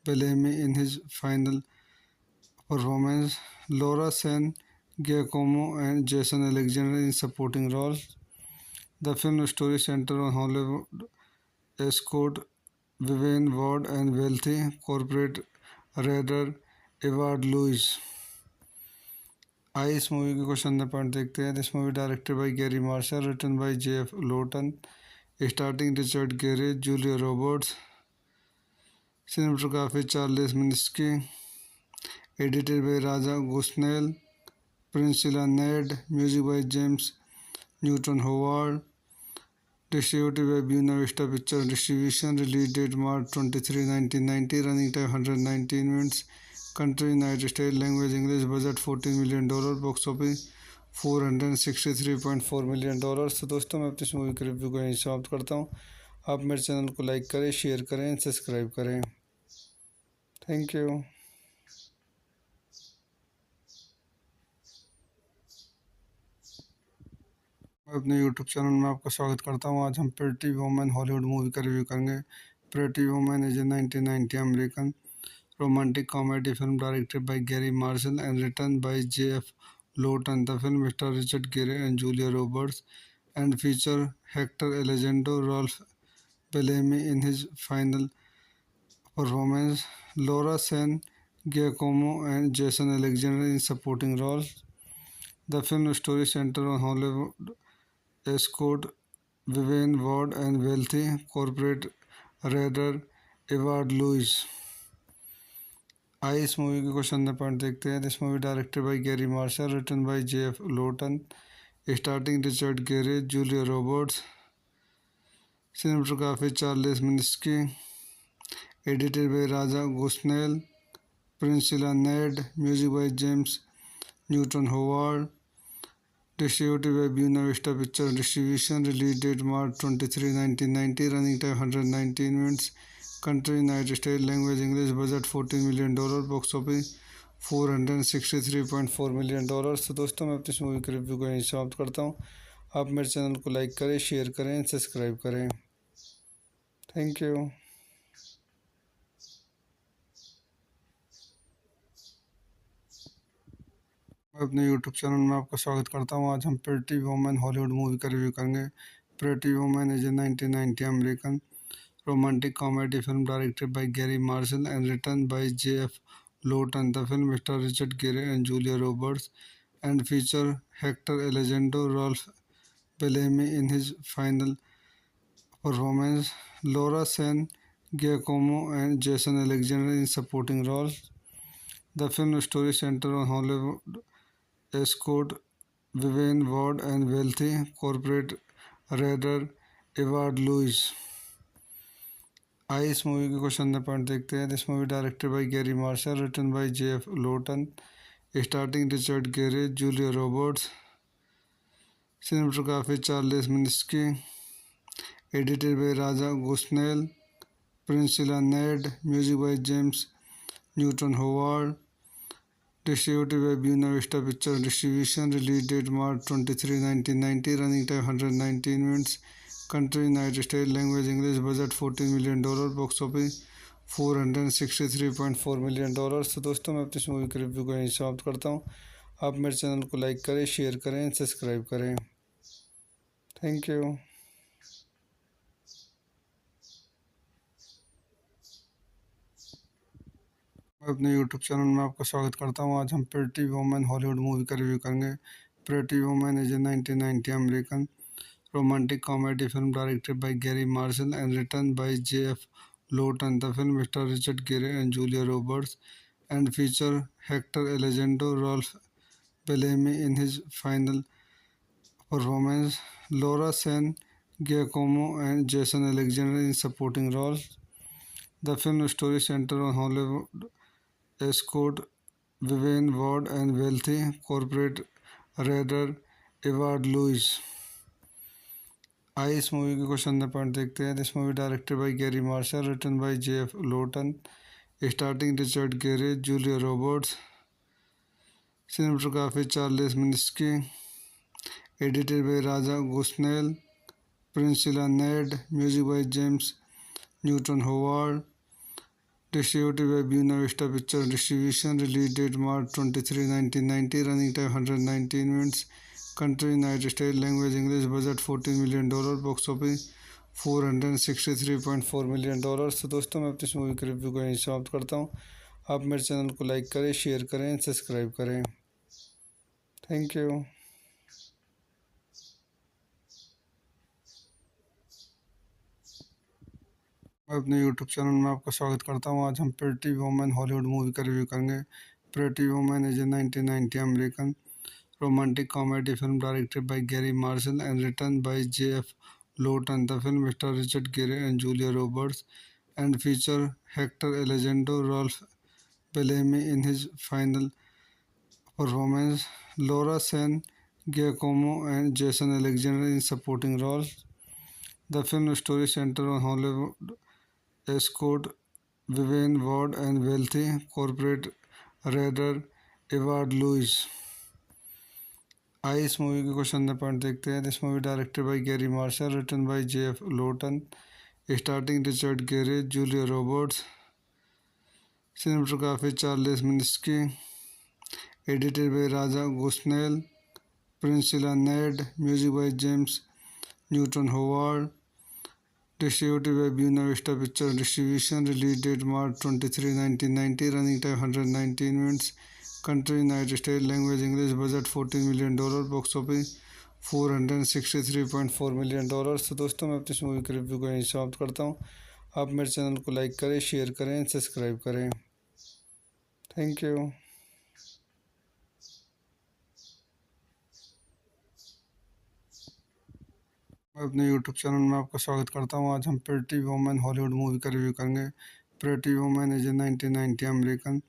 Bellamy in his final performance, Laura San Giacomo and Jason Alexander in supporting roles. The film story centers on Hollywood escort Vivian Ward and wealthy corporate raider Edward Lewis. आइए इस मूवी के क्वेश्चन नंबर पॉइंट देखते हैं। This movie directed by Garry Marshall, written by J.F. Lawton, starting Richard Gere, Julia Roberts, cinematography Charles Minsky, edited by Raja Gosnell, Priscilla Ned, music by James Newton Howard, distributed by Buena Vista Picture Distribution, release date March 23, 1990, running time 119 minutes, country United States, language English, budget $14 million, box office $463.4 million। तो दोस्तों मैं अपनी इस मूवी के रिव्यू को यहीं समाप्त करता हूँ। आप मेरे चैनल को लाइक करें, शेयर करें, सब्सक्राइब करें। Thank you. मैं अपने यूट्यूब चैनल में आपका स्वागत करता हूँ। आज हम प्रेटी वुमन हॉलीवुड मूवी का रिव्यू करेंगे। Pretty woman is a 1990 American romantic comedy film directed by Gary Marshall and written by J.F. Lawton. The film stars Richard Gere and Julia Roberts and features Hector Elizondo, Ralph Bellamy in his final performance, Laura San Giacomo and Jason Alexander in supporting roles. The film story centers on Hollywood escort Vivian Ward and wealthy corporate raider Edward Lewis. आइए इस मूवी के क्वेश्चन नंबर पॉइंट देखते हैं। This movie directed by Garry Marshall, written by J.F. Lawton, starting Richard Gere, Julia Roberts, cinematography Charles Minsky, edited by Raja Gosnell, Priscilla Ned, music by James Newton Howard, distributed by Buena Vista Picture Distribution, release date March 23, 1990, running time 119 minutes, country United States, language English, budget $14 million, box office $463.4 million। तो दोस्तों मैं अपनी इस मूवी के रिव्यू को यहीं समाप्त करता हूँ। आप मेरे चैनल को लाइक करें, शेयर करें, सब्सक्राइब करें। Thank you. मैं अपने यूट्यूब चैनल में आपका स्वागत करता हूँ। आज हम प्रेटी वुमन हॉलीवुड मूवी का रिव्यू करेंगे। Pretty woman is a 1990 American romantic comedy film directed by Gary Marshall and written by J.F. Lawton. The film stars Richard Gere and Julia Roberts and features Hector Elizondo, Ralph Bellamy in his final performance, Laura San Giacomo and Jason Alexander in supporting roles. The film story centers on Hollywood escort Vivian Ward and wealthy corporate raider Edward Lewis. आइए इस मूवी के क्वेश्चन नंबर पॉइंट देखते हैं। This movie directed by Garry Marshall, written by J.F. Lawton, starting Richard Gere, Julia Roberts, cinematography Charles Minsky, edited by Raja Gosnell, Priscilla Ned, music by James Newton Howard, distributed by Buena Vista Picture Distribution, release date March 23, 1990, running time 119 minutes, country United States, language English, budget $14 million, box office $463.4 million। तो दोस्तों मैं अपनी इस मूवी के रिव्यू को यहीं समाप्त करता हूँ। आप मेरे चैनल को लाइक करें, शेयर करें, सब्सक्राइब करें। Thank you. मैं अपने यूट्यूब चैनल में आपका स्वागत करता हूँ। आज हम प्रेटी वुमन हॉलीवुड मूवी का रिव्यू करेंगे। Pretty woman is a 1990 American romantic comedy film directed by Gary Marshall and written by J.F. Lawton. The film stars Richard Gere and Julia Roberts and features Hector Elizondo, Ralph Bellamy in his final performance, Laura San Giacomo and Jason Alexander in supporting roles. The film story centers on Hollywood escort Vivian Ward and wealthy corporate raider Edward Lewis. आइए इस मूवी के क्वेश्चन नंबर पॉइंट देखते हैं। This movie directed by Garry Marshall, written by J.F. Lawton, starting Richard Gere, Julia Roberts, cinematography Charles Minsky, edited by Raja Gosnell, Priscilla Ned, music by James Newton Howard, distributed by Buena Vista Picture Distribution, release date March 23, 1990, running time 119 minutes, country United States, language English, budget $14 million, box office $463.4 million. तो दोस्तों मैं अपनी इस मूवी के रिव्यू को यहीं समाप्त करता हूँ। आप मेरे चैनल को लाइक करें, शेयर करें, सब्सक्राइब करें। Thank you. मैं अपने यूट्यूब चैनल में आपका स्वागत करता हूँ। आज हम प्रेटी वुमन हॉलीवुड मूवी का रिव्यू करेंगे। Pretty woman is a 1990 American romantic comedy film directed by Gary Marshall and written by J.F. Lawton. The film stars Richard Gere and Julia Roberts and feature Hector Elizondo, Ralph Bellamy in his final performance, Laura San Giacomo and Jason Alexander in supporting roles. The film story centers on Hollywood escort Vivian Ward and wealthy corporate raider Edward Lewis. आइए इस मूवी के कुछ अंदर पॉइंट देखते हैं। This movie directed by Garry Marshall, written by J.F. Lawton, starting Richard Gere, Julia Roberts, cinematography Charles Minsky, edited by Raja Gosnell, Priscilla Ned, music by James Newton Howard, distributed by Buena Vista picture distribution, release date March 23, 1990, running time 119 minutes, country United State, language English, budget $14 million, box office $463.4 million. तो दोस्तों मैं अपनी इस मूवी के रिव्यू को यहीं समाप्त करता हूँ। आप मेरे चैनल को लाइक करें, शेयर करें, सब्सक्राइब करें। Thank you. मैं अपने यूट्यूब चैनल में आपका स्वागत करता हूँ। आज हम प्रेटी वुमन हॉलीवुड मूवी का रिव्यू करेंगे। Pretty woman is a 1990 American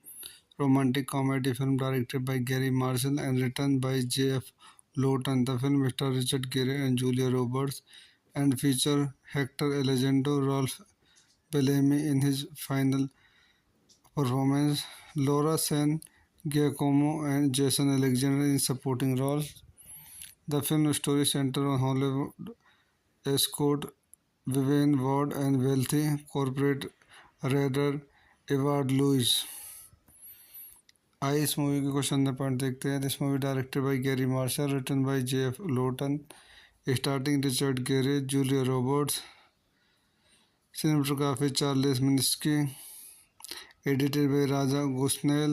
romantic comedy film directed by Gary Marshall and written by J.F. Lawton. The film stars Richard Gere and Julia Roberts and feature Hector Elizondo, Ralph Bellamy in his final performance, Laura San Giacomo and Jason Alexander in supporting roles. The film story centers on Hollywood escort Vivian Ward and wealthy corporate raider Edward Lewis. आइए इस मूवी के कुछ अंदर पॉइंट देखते हैं। This movie directed by Garry Marshall, written by J.F. Lawton, starting Richard Gere, Julia Roberts, cinematography Charles Minsky, edited by Raja Gosnell,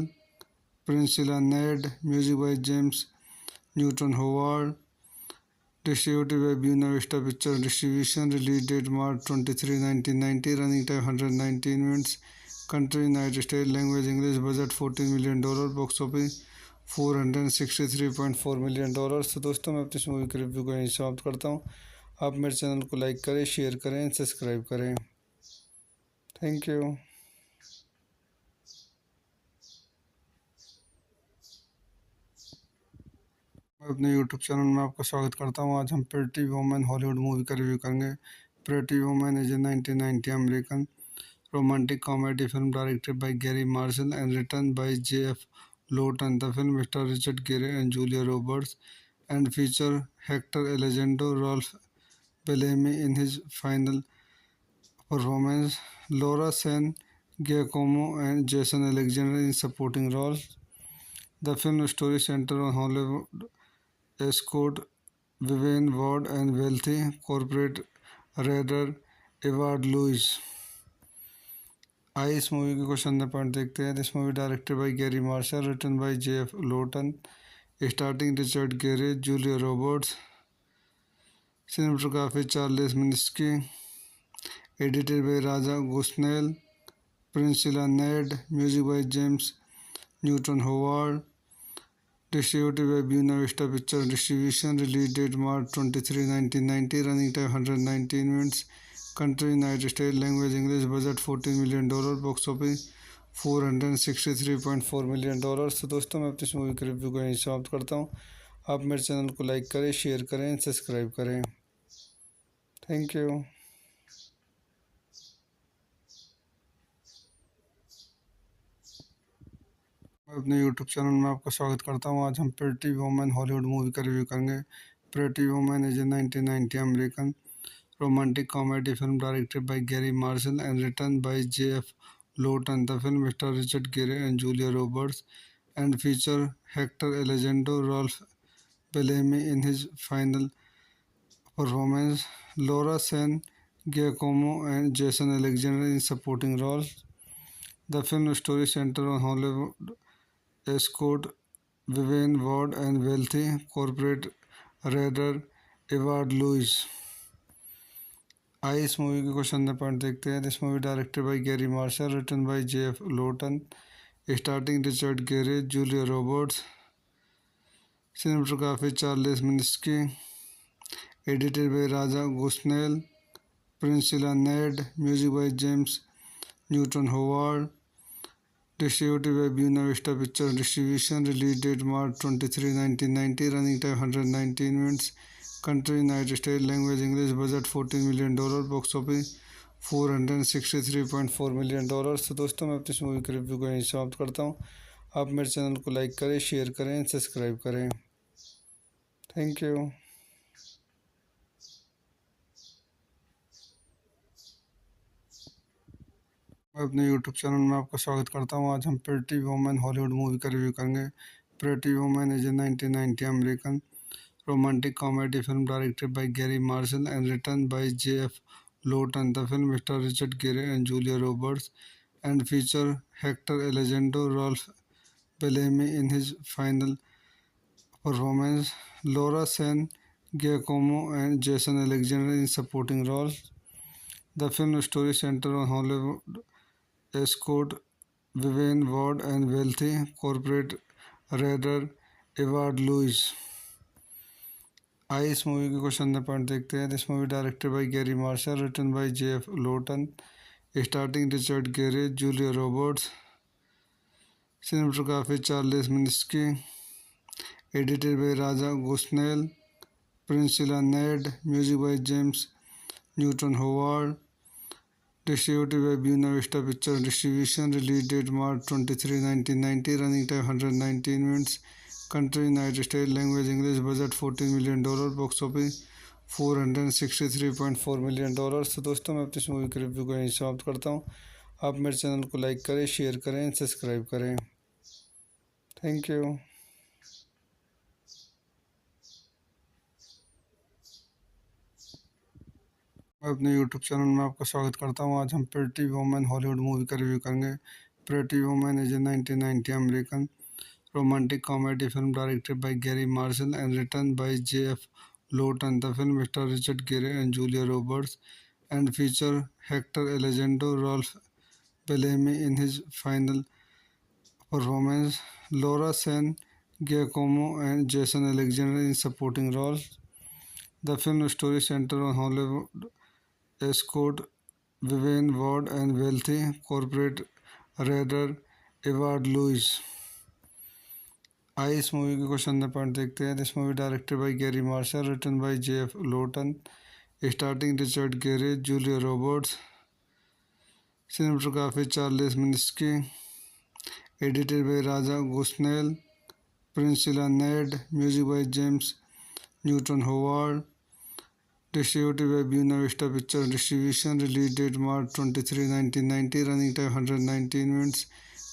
Priscilla Ned, music by James Newton Howard, distributed by Buena Vista picture distribution, release date March 23, 1990, running time 119 minutes, country United State, language English, budget $14 million, box office $463.4 million. तो दोस्तों मैं अपनी इस मूवी के रिव्यू को यहीं समाप्त करता हूँ। आप मेरे चैनल को लाइक करें, शेयर करें, सब्सक्राइब करें। Thank you. मैं अपने यूट्यूब चैनल में आपका स्वागत करता हूँ। आज हम प्रेटी वुमन हॉलीवुड मूवी का रिव्यू करेंगे। Pretty woman is a 1990 American romantic comedy film directed by Gary Marshall and written by J.F. Lawton. The film stars Richard Gere and Julia Roberts and feature Hector Elizondo, Ralph Bellamy in his final performance, Laura San Giacomo and Jason Alexander in supporting roles. The film story centers on Hollywood escort Vivian Ward and wealthy corporate raider Edward Lewis. आइए इस मूवी के कुछ अंदर पॉइंट देखते हैं। This movie directed by Garry Marshall, written by J.F. Lawton, starting Richard Gere, Julia Roberts, cinematography Charles Minsky, edited by Raja Gosnell, Priscilla Ned, music by James Newton Howard, distributed by Buena Vista picture distribution, release date March 23, 1990, running time 119 minutes, country United State, language English, budget $14 million, box office $463.4 million. तो दोस्तों मैं अपनी इस मूवी के रिव्यू को यहीं समाप्त करता हूँ। आप मेरे चैनल को लाइक करें, शेयर करें, सब्सक्राइब करें। Thank you. मैं अपने यूट्यूब चैनल में आपका स्वागत करता हूँ। आज हम प्रेटी वुमन हॉलीवुड मूवी का रिव्यू करेंगे। Pretty woman is a 1990 American romantic comedy film directed by Gary Marshall and written by J.F. Lawton. The film stars Richard Gere and Julia Roberts and feature Hector Elizondo, Ralph Bellamy in his final performance, Laura San Giacomo and Jason Alexander in supporting roles. The film story centers on Hollywood escort Vivian Ward and wealthy corporate raider Edward Lewis. आइए इस मूवी के क्वेश्चन नंबर पॉइंट देखते हैं. This movie directed by Garry Marshall, written by J.F. Lawton, starting Richard Gere, Julia Roberts. Cinematography Charles Minsky. Edited by Raja Gosnell, Priscilla Ned. Music by James Newton Howard. Distributed by Buena Vista picture distribution. Release date March 23, 1990. Running time 119 minutes. Country United State. Language English. Budget $14 million. Box office $463.4 million. तो दोस्तों मैं अपनी इस मूवी के रिव्यू को यहीं समाप्त करता हूँ. आप मेरे चैनल को लाइक करें, शेयर करें, सब्सक्राइब करें. Thank you. मैं अपने यूट्यूब चैनल में आपका स्वागत करता हूँ. आज हम प्रेटी वुमन हॉलीवुड मूवी का रिव्यू करेंगे. Pretty woman is a 1990 American romantic comedy film directed by Gary Marshall and written by J.F. Lawton. The film stars Richard Gere and Julia Roberts and features Hector Elizondo, Ralph Bellamy in his final performance, Laura San Giacomo and Jason Alexander in supporting roles. The film story centers on Hollywood escort Vivian Ward and wealthy corporate raider Edward Lewis. आइए इस मूवी के क्वेश्चन नंबर पॉइंट देखते हैं. This movie directed by Garry Marshall, written by J.F. Lawton, starting Richard Gere, Julia Roberts. Cinematography Charles Minsky. Edited by Raja Gosnell, Priscilla Ned. Music by James Newton Howard. Distributed by Buena Vista picture distribution. Release date March 23, 1990. Running time 119 minutes. Country United State. Language English. Budget $14 million. Box office $463.4 million. तो दोस्तों मैं अपनी इस मूवी के रिव्यू को यहीं समाप्त करता हूँ. आप मेरे चैनल को लाइक करें, शेयर करें, सब्सक्राइब करें. Thank you. मैं अपने यूट्यूब चैनल में आपका स्वागत करता हूँ. आज हम प्रेटी वुमन हॉलीवुड मूवी का रिव्यू करेंगे. Pretty woman is a 1990 American romantic comedy film directed by Gary Marshall and written by J.F. Lawton. The film stars Richard Gere and Julia Roberts and features Hector Elizondo, Ralph Bellamy in his final performance, Laura San Giacomo and Jason Alexander in supporting roles. The film story centers on Hollywood escort Vivian Ward and wealthy corporate raider Edward Lewis. आइए इस मूवी के क्वेश्चन नंबर पॉइंट देखते हैं. This movie directed by Garry Marshall, written by J.F. Lawton, starting Richard Gere, Julia Roberts. Cinematography Charles Minsky. Edited by Raja Gosnell, Priscilla Ned. Music by James Newton Howard. Distributed by Buena Vista picture distribution. Release date March 23, 1990. Running time 119 minutes.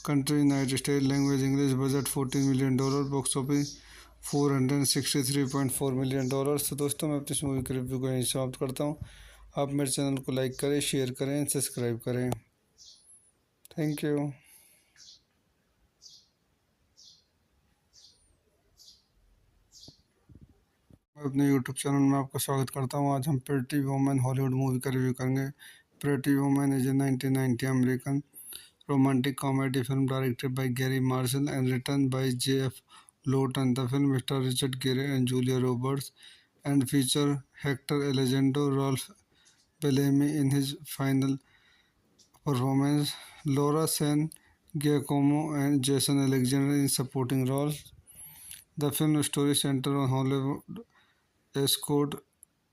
Country United State. Language English. Budget $14 million. Box office $463.4 million. तो दोस्तों मैं अपनी इस मूवी के रिव्यू को यहीं समाप्त करता हूँ. आप मेरे चैनल को लाइक करें, शेयर करें, सब्सक्राइब करें. Thank you. मैं अपने यूट्यूब चैनल में आपका स्वागत करता हूँ. आज हम प्रेटी वुमन हॉलीवुड मूवी का रिव्यू करेंगे. Pretty woman is a 1990 American romantic comedy film directed by Gary Marshall and written by J.F. Lawton. The film stars Richard Gere and Julia Roberts and features Hector Elizondo, Ralph Bellamy in his final performance, Laura San Giacomo and Jason Alexander in supporting roles. The film story centers on Hollywood escort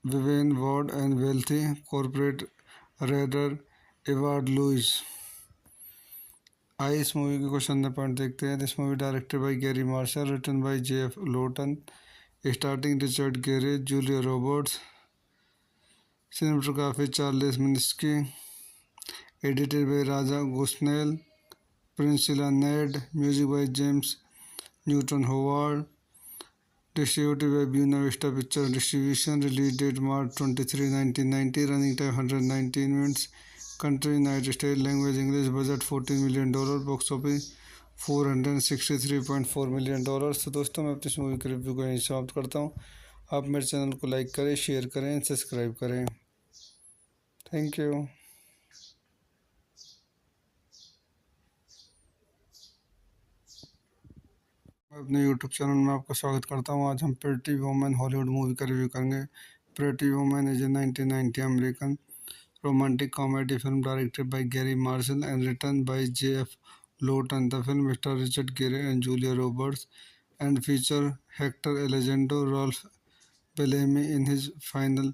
Vivian Ward and wealthy corporate raider Edward Lewis. आइए इस मूवी के क्वेश्चन नंबर पॉइंट देखते हैं. This movie directed by Garry Marshall, written by J.F. Lawton, starting Richard Gere, Julia Roberts. Cinematography Charles Minsky. Edited by Raja Gosnell, Priscilla Ned. Music by James Newton Howard. Distributed by Buena Vista Picture Distribution. Release date March 23, 1990. Running time 119 minutes. Country United States. Language English. Budget $14 million. Box office $463.4 million। तो दोस्तों मैं अपनी इस मूवी के रिव्यू को यहीं समाप्त करता हूँ। आप मेरे चैनल को लाइक करें, शेयर करें, सब्सक्राइब करें। Thank you. मैं अपने यूट्यूब चैनल में आपका स्वागत करता हूँ। आज हम प्रेटी वुमन हॉलीवुड मूवी का रिव्यू करेंगे। Pretty woman is a 1990 American romantic comedy film directed by Gary Marshall and written by J.F. Lawton. The film stars Richard Gere and Julia Roberts and features Hector Elizondo, Ralph Bellamy in his final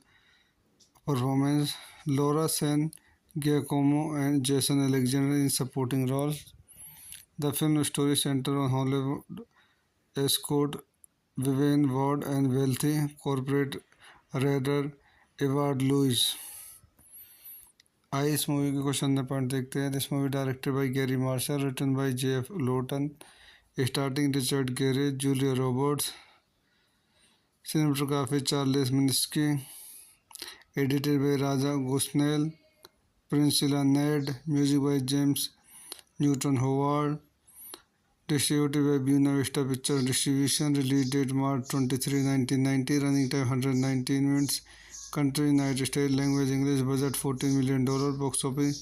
performance, Laura San Giacomo and Jason Alexander in supporting roles. The film story centers on Hollywood escort Vivian Ward and wealthy corporate raider Edward Louis. आइए इस मूवी के क्वेश्चन पॉइंट देखते हैं। This movie directed by Garry Marshall, written by J.F. Lawton, starting Richard Gere, Julia Roberts, cinematography Charles Minsky, edited by Raja Gosnell, Priscilla Ned, music by James Newton Howard, distributed by Buena Vista picture distribution. Release date March 23, 1990। Running time 119 minutes. Country United States. Language English. Budget $14 million. Box office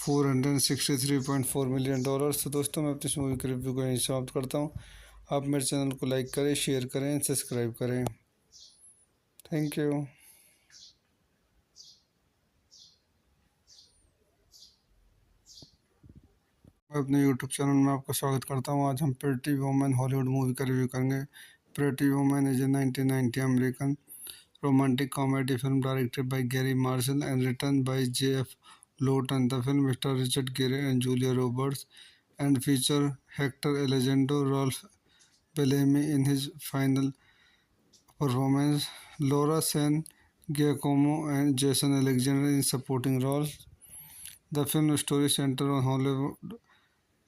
$463.4 million। तो दोस्तों मैं अपनी इस मूवी के रिव्यू को यहीं समाप्त करता हूँ। आप मेरे चैनल को लाइक करें, शेयर करें, सब्सक्राइब करें। Thank you. मैं अपने यूट्यूब चैनल में आपका स्वागत करता हूँ। आज हम प्रेटी वुमन हॉलीवुड मूवी का रिव्यू करेंगे। Pretty woman is a 1990 American romantic comedy film directed by Gary Marshall and written by J.F. Lawton. The film stars Richard Gere and Julia Roberts and features Hector Elizondo, Ralph Bellamy in his final performance, Laura San Giacomo and Jason Alexander in supporting roles. The film story centers on Hollywood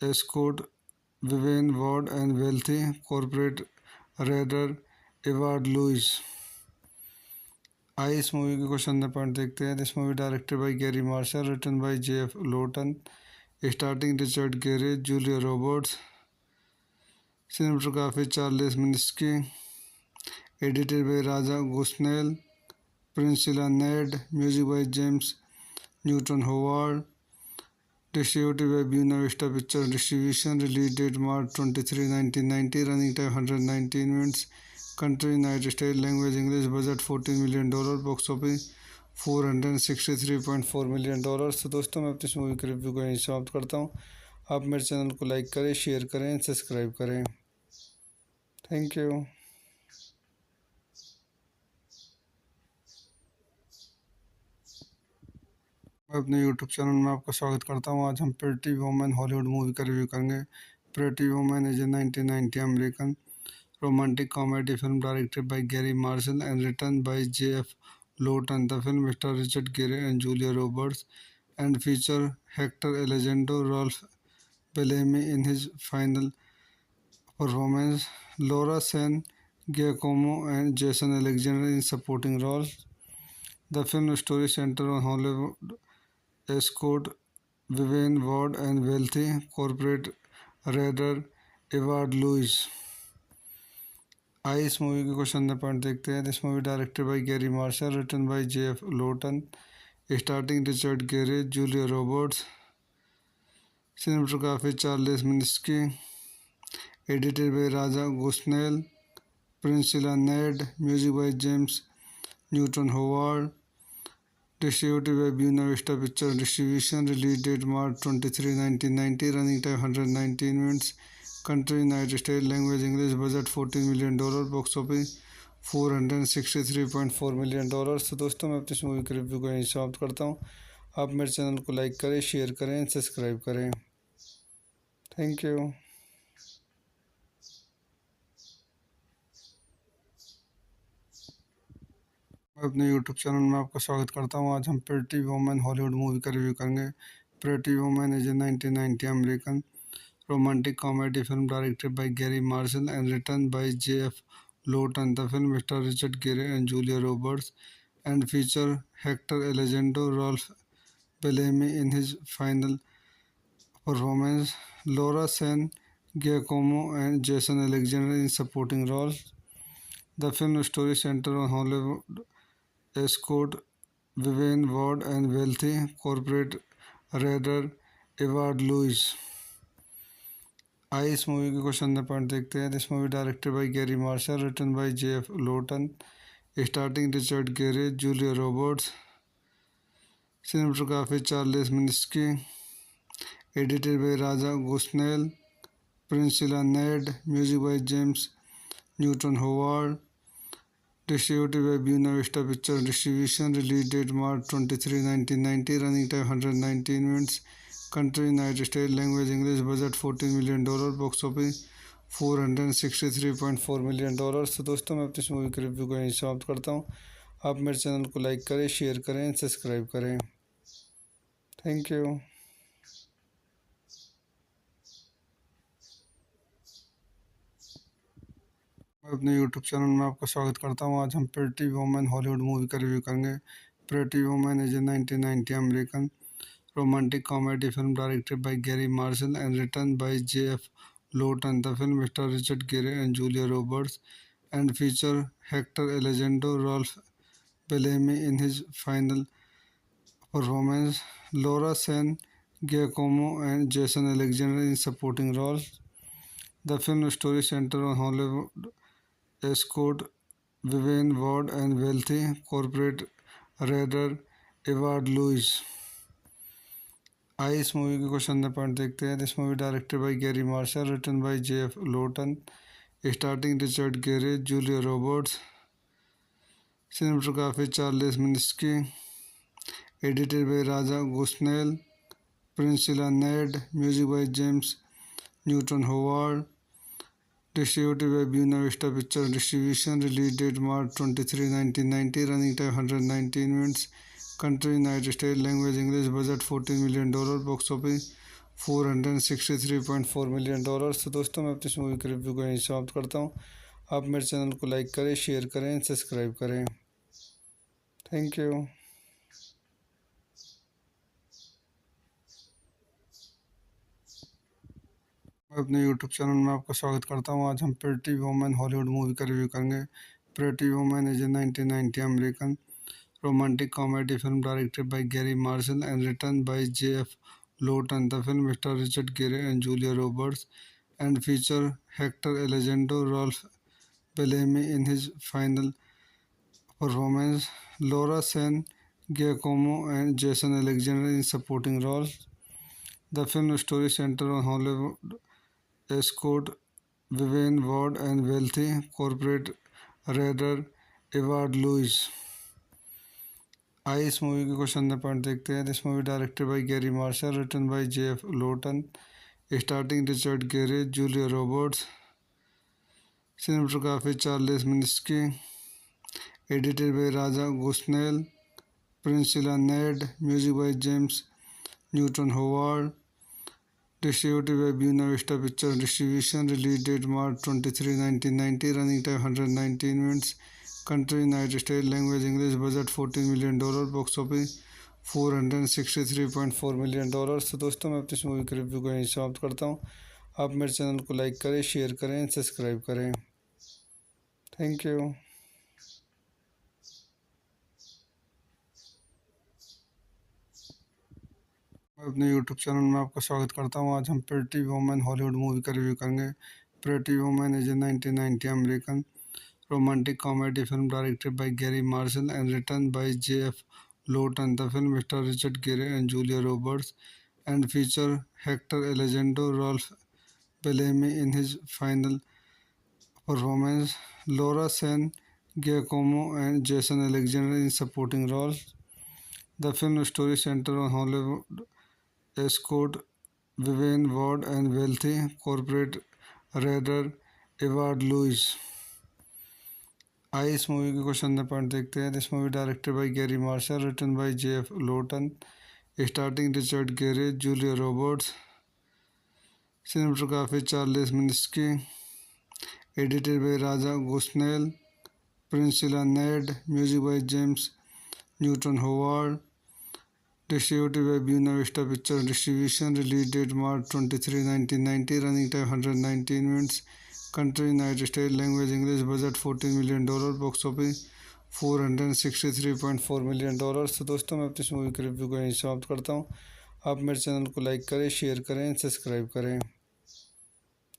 escort Vivian Ward and wealthy corporate raider Edward Louis. आइए इस मूवी के क्वेश्चन पॉइंट देखते हैं। This movie directed by Garry Marshall, written by J.F. Lawton, starting Richard Gere, Julia Roberts, cinematography Charles Minsky, edited by Raja Gosnell, Priscilla Ned, music by James Newton Howard, distributed by Buena Vista picture distribution. Release date March 23, 1990। Running time 119 minutes. Country United States. Language English. Budget $14 million. Box office $463.4 million। तो दोस्तों मैं अपनी इस मूवी के रिव्यू को यहीं समाप्त करता हूँ। आप मेरे चैनल को लाइक करें, शेयर करें, सब्सक्राइब करें। Thank you. मैं अपने यूट्यूब चैनल में आपका स्वागत करता हूँ। आज हम प्रेटी वुमन हॉलीवुड मूवी का रिव्यू करेंगे। Pretty woman is a 1990 American romantic comedy film directed by Gary Marshall and written by J.F. Lawton. The film stars Richard Gere and Julia Roberts and features Hector Elizondo, Ralph Bellamy in his final performance, Laura San Giacomo and Jason Alexander in supporting roles. The film story centers on Hollywood escort Vivian Ward and wealthy corporate raider Edward Louis. आइए इस मूवी के क्वेश्चन पॉइंट देखते हैं। This movie directed by Garry Marshall, written by J.F. Lawton, starting Richard Gere, Julia Roberts, cinematography Charles Minsky, edited by Raja Gosnell, Priscilla Ned, music by James Newton Howard, distributed by Buena Vista picture distribution. Release date March 23, 1990। Running time 119 minutes. Country United States. Language English. Budget $14 million. Box office $463.4 million। तो दोस्तों मैं अपनी इस मूवी के रिव्यू को यहीं समाप्त करता हूँ। आप मेरे चैनल को लाइक करें, शेयर करें, सब्सक्राइब करें। Thank you. मैं अपने यूट्यूब चैनल में आपका स्वागत करता हूँ। आज हम प्रेटी वुमन हॉलीवुड मूवी का रिव्यू करेंगे। Pretty woman is a 1990 American romantic comedy film directed by Gary Marshall and written by J.F. Lawton. The film stars Richard Gere and Julia Roberts and feature Hector Elizondo, Ralph Bellamy in his final performance, Laura San Giacomo and Jason Alexander in supporting roles. The film story centers on Hollywood escort Vivian Ward and wealthy corporate raider Edward Lewis. आइए इस मूवी के क्वेश्चन नंबर पॉइंट देखते हैं. This movie directed by Garry Marshall, written by J.F. Lawton, starting Richard Gere, Julia Roberts, cinematography Charles Minsky, edited by Raja Gosnell, Priscilla Ned, music by James Newton Howard, distributed by Buena Vista Picture Distribution, release date March 23, 1990, running time 119 minutes, country United States, language English, budget $14 million, box office $463.4 million. तो दोस्तों मैं अपनी इस मूवी के रिव्यू को यहीं समाप्त करता हूँ. आप मेरे चैनल को लाइक करें, शेयर करें, सब्सक्राइब करें. Thank you. मैं अपने यूट्यूब चैनल में आपका स्वागत करता हूँ. आज हम प्रेटी वुमन हॉलीवुड मूवी का रिव्यू करेंगे. Pretty woman is a 1990 American romantic comedy film directed by Gary Marshall and written by J.F. Lawton. The film stars Richard Gere and Julia Roberts and feature Hector Elizondo, Ralph Bellamy in his final performance, Laura San Giacomo and Jason Alexander in supporting roles. The film story centers on Hollywood escort Vivian Ward and wealthy corporate raider Edward Lewis. आइए इस मूवी के क्वेश्चन नंबर पॉइंट देखते हैं. This movie directed by Garry Marshall, written by J.F. Lawton, starting Richard Gere, Julia Roberts, cinematography Charles Minsky, edited by Raja Gosnell, Priscilla Ned, music by James Newton Howard, distributed by Buena Vista Picture Distribution, release date March 23, 1990, running time 119 minutes, country United States, language English, budget $14 million, box office $463.4 million. तो दोस्तों मैं अपनी इस मूवी के रिव्यू को यहीं समाप्त करता हूँ. आप मेरे चैनल को लाइक करें, शेयर करें, सब्सक्राइब करें. Thank you. मैं अपने यूट्यूब चैनल में आपका स्वागत करता हूँ. आज हम प्रेटी वुमन हॉलीवुड मूवी का रिव्यू करेंगे. Pretty woman is a 1990 American romantic comedy film directed by Gary Marshall and written by J.F. Lawton. The film stars Richard Gere and Julia Roberts and feature Hector Elizondo, Ralph Bellamy in his final performance, Laura San Giacomo and Jason Alexander in supporting roles. The film story centers on Hollywood escort Vivian Ward and wealthy corporate raider Edward Lewis. आइए इस मूवी के क्वेश्चन नंबर पॉइंट देखते हैं. This movie directed by Garry Marshall, written by J.F. Lawton, starting Richard Gere, Julia Roberts, cinematography Charles Minsky, edited by Raja Gosnell, Priscilla Ned, music by James Newton Howard, distributed by Buena Vista Picture Distribution, release date March 23, 1990, running time 119 minutes, country United States, language English, budget $14 million, box office $463.4 million. तो दोस्तों मैं अपनी इस मूवी के रिव्यू को यहीं समाप्त करता हूँ. आप मेरे चैनल को लाइक करें, शेयर करें, सब्सक्राइब करें. Thank you. मैं अपने यूट्यूब चैनल में आपका स्वागत करता हूँ. आज हम प्रेटी वुमन हॉलीवुड मूवी का रिव्यू करेंगे. Pretty woman is a 1990 American romantic comedy film directed by Gary Marshall and written by J.F. Lawton. The film stars Richard Gere and Julia Roberts and feature Hector Elizondo, Ralph Bellamy in his final performance, Laura San Giacomo and Jason Alexander in supporting roles. The film story centers on Hollywood escort Vivian Ward and wealthy corporate raider Edward Lewis. आइए इस मूवी के क्वेश्चन नंबर पॉइंट देखते हैं. This movie directed by Garry Marshall, written by J.F. Lawton, starting Richard Gere, Julia Roberts, cinematography Charles Minsky, edited by Raja Gosnell, Priscilla Ned, music by James Newton Howard, distributed by Buena Vista Pictures Distribution, release date March 23, 1990, running time 119 minutes, country United States, language English, budget $14 million, box office $463.4 million। तो दोस्तों मैं अपनी इस मूवी के रिव्यू को यहीं समाप्त करता हूँ। आप मेरे चैनल को लाइक करें, शेयर करें, सब्सक्राइब करें।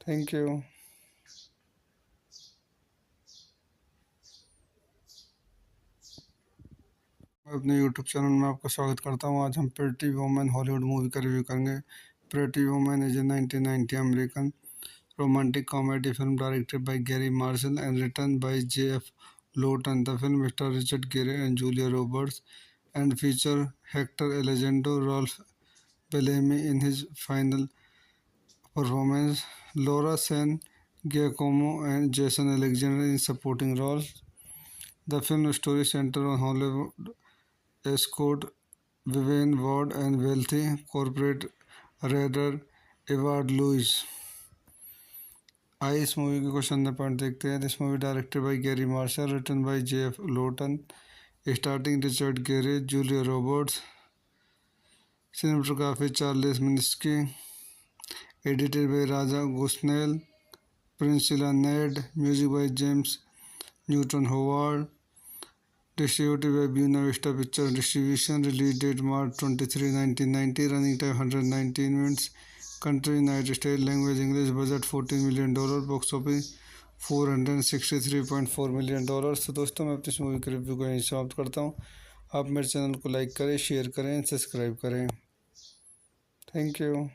Thank you. मैं अपने यूट्यूब चैनल में आपका स्वागत करता हूँ। आज हम प्रेटी वुमन हॉलीवुड मूवी का रिव्यू करेंगे। Pretty woman is a 1990 American romantic comedy film directed by Gary Marshall and written by J.F. Lawton. The film stars Richard Gere and Julia Roberts and features Hector Elizondo, Ralph Bellamy in his final performance, Laura San Giacomo and Jason Alexander in supporting roles. The film story centers on Hollywood escort Vivian Ward and wealthy corporate raider Edward Lewis। आइए इस मूवी के क्वेश्चन पॉइंट देखते हैं। This movie directed by Garry Marshall, written by J.F. Lawton, starting Richard Gere, Julia Roberts, cinematography Charles Minsky, edited by Raja Gosnell, Priscilla Ned, music by James Newton Howard, distributed by Buena Vista Pictures Distribution, release date March 23, 1990, running time 119 minutes, country United States, language English, budget $14 million, box office $463.4 million। तो दोस्तों मैं अपनी इस मूवी के रिव्यू को यहीं समाप्त करता हूँ। आप मेरे चैनल को लाइक करें, शेयर करें, सब्सक्राइब करें। Thank you.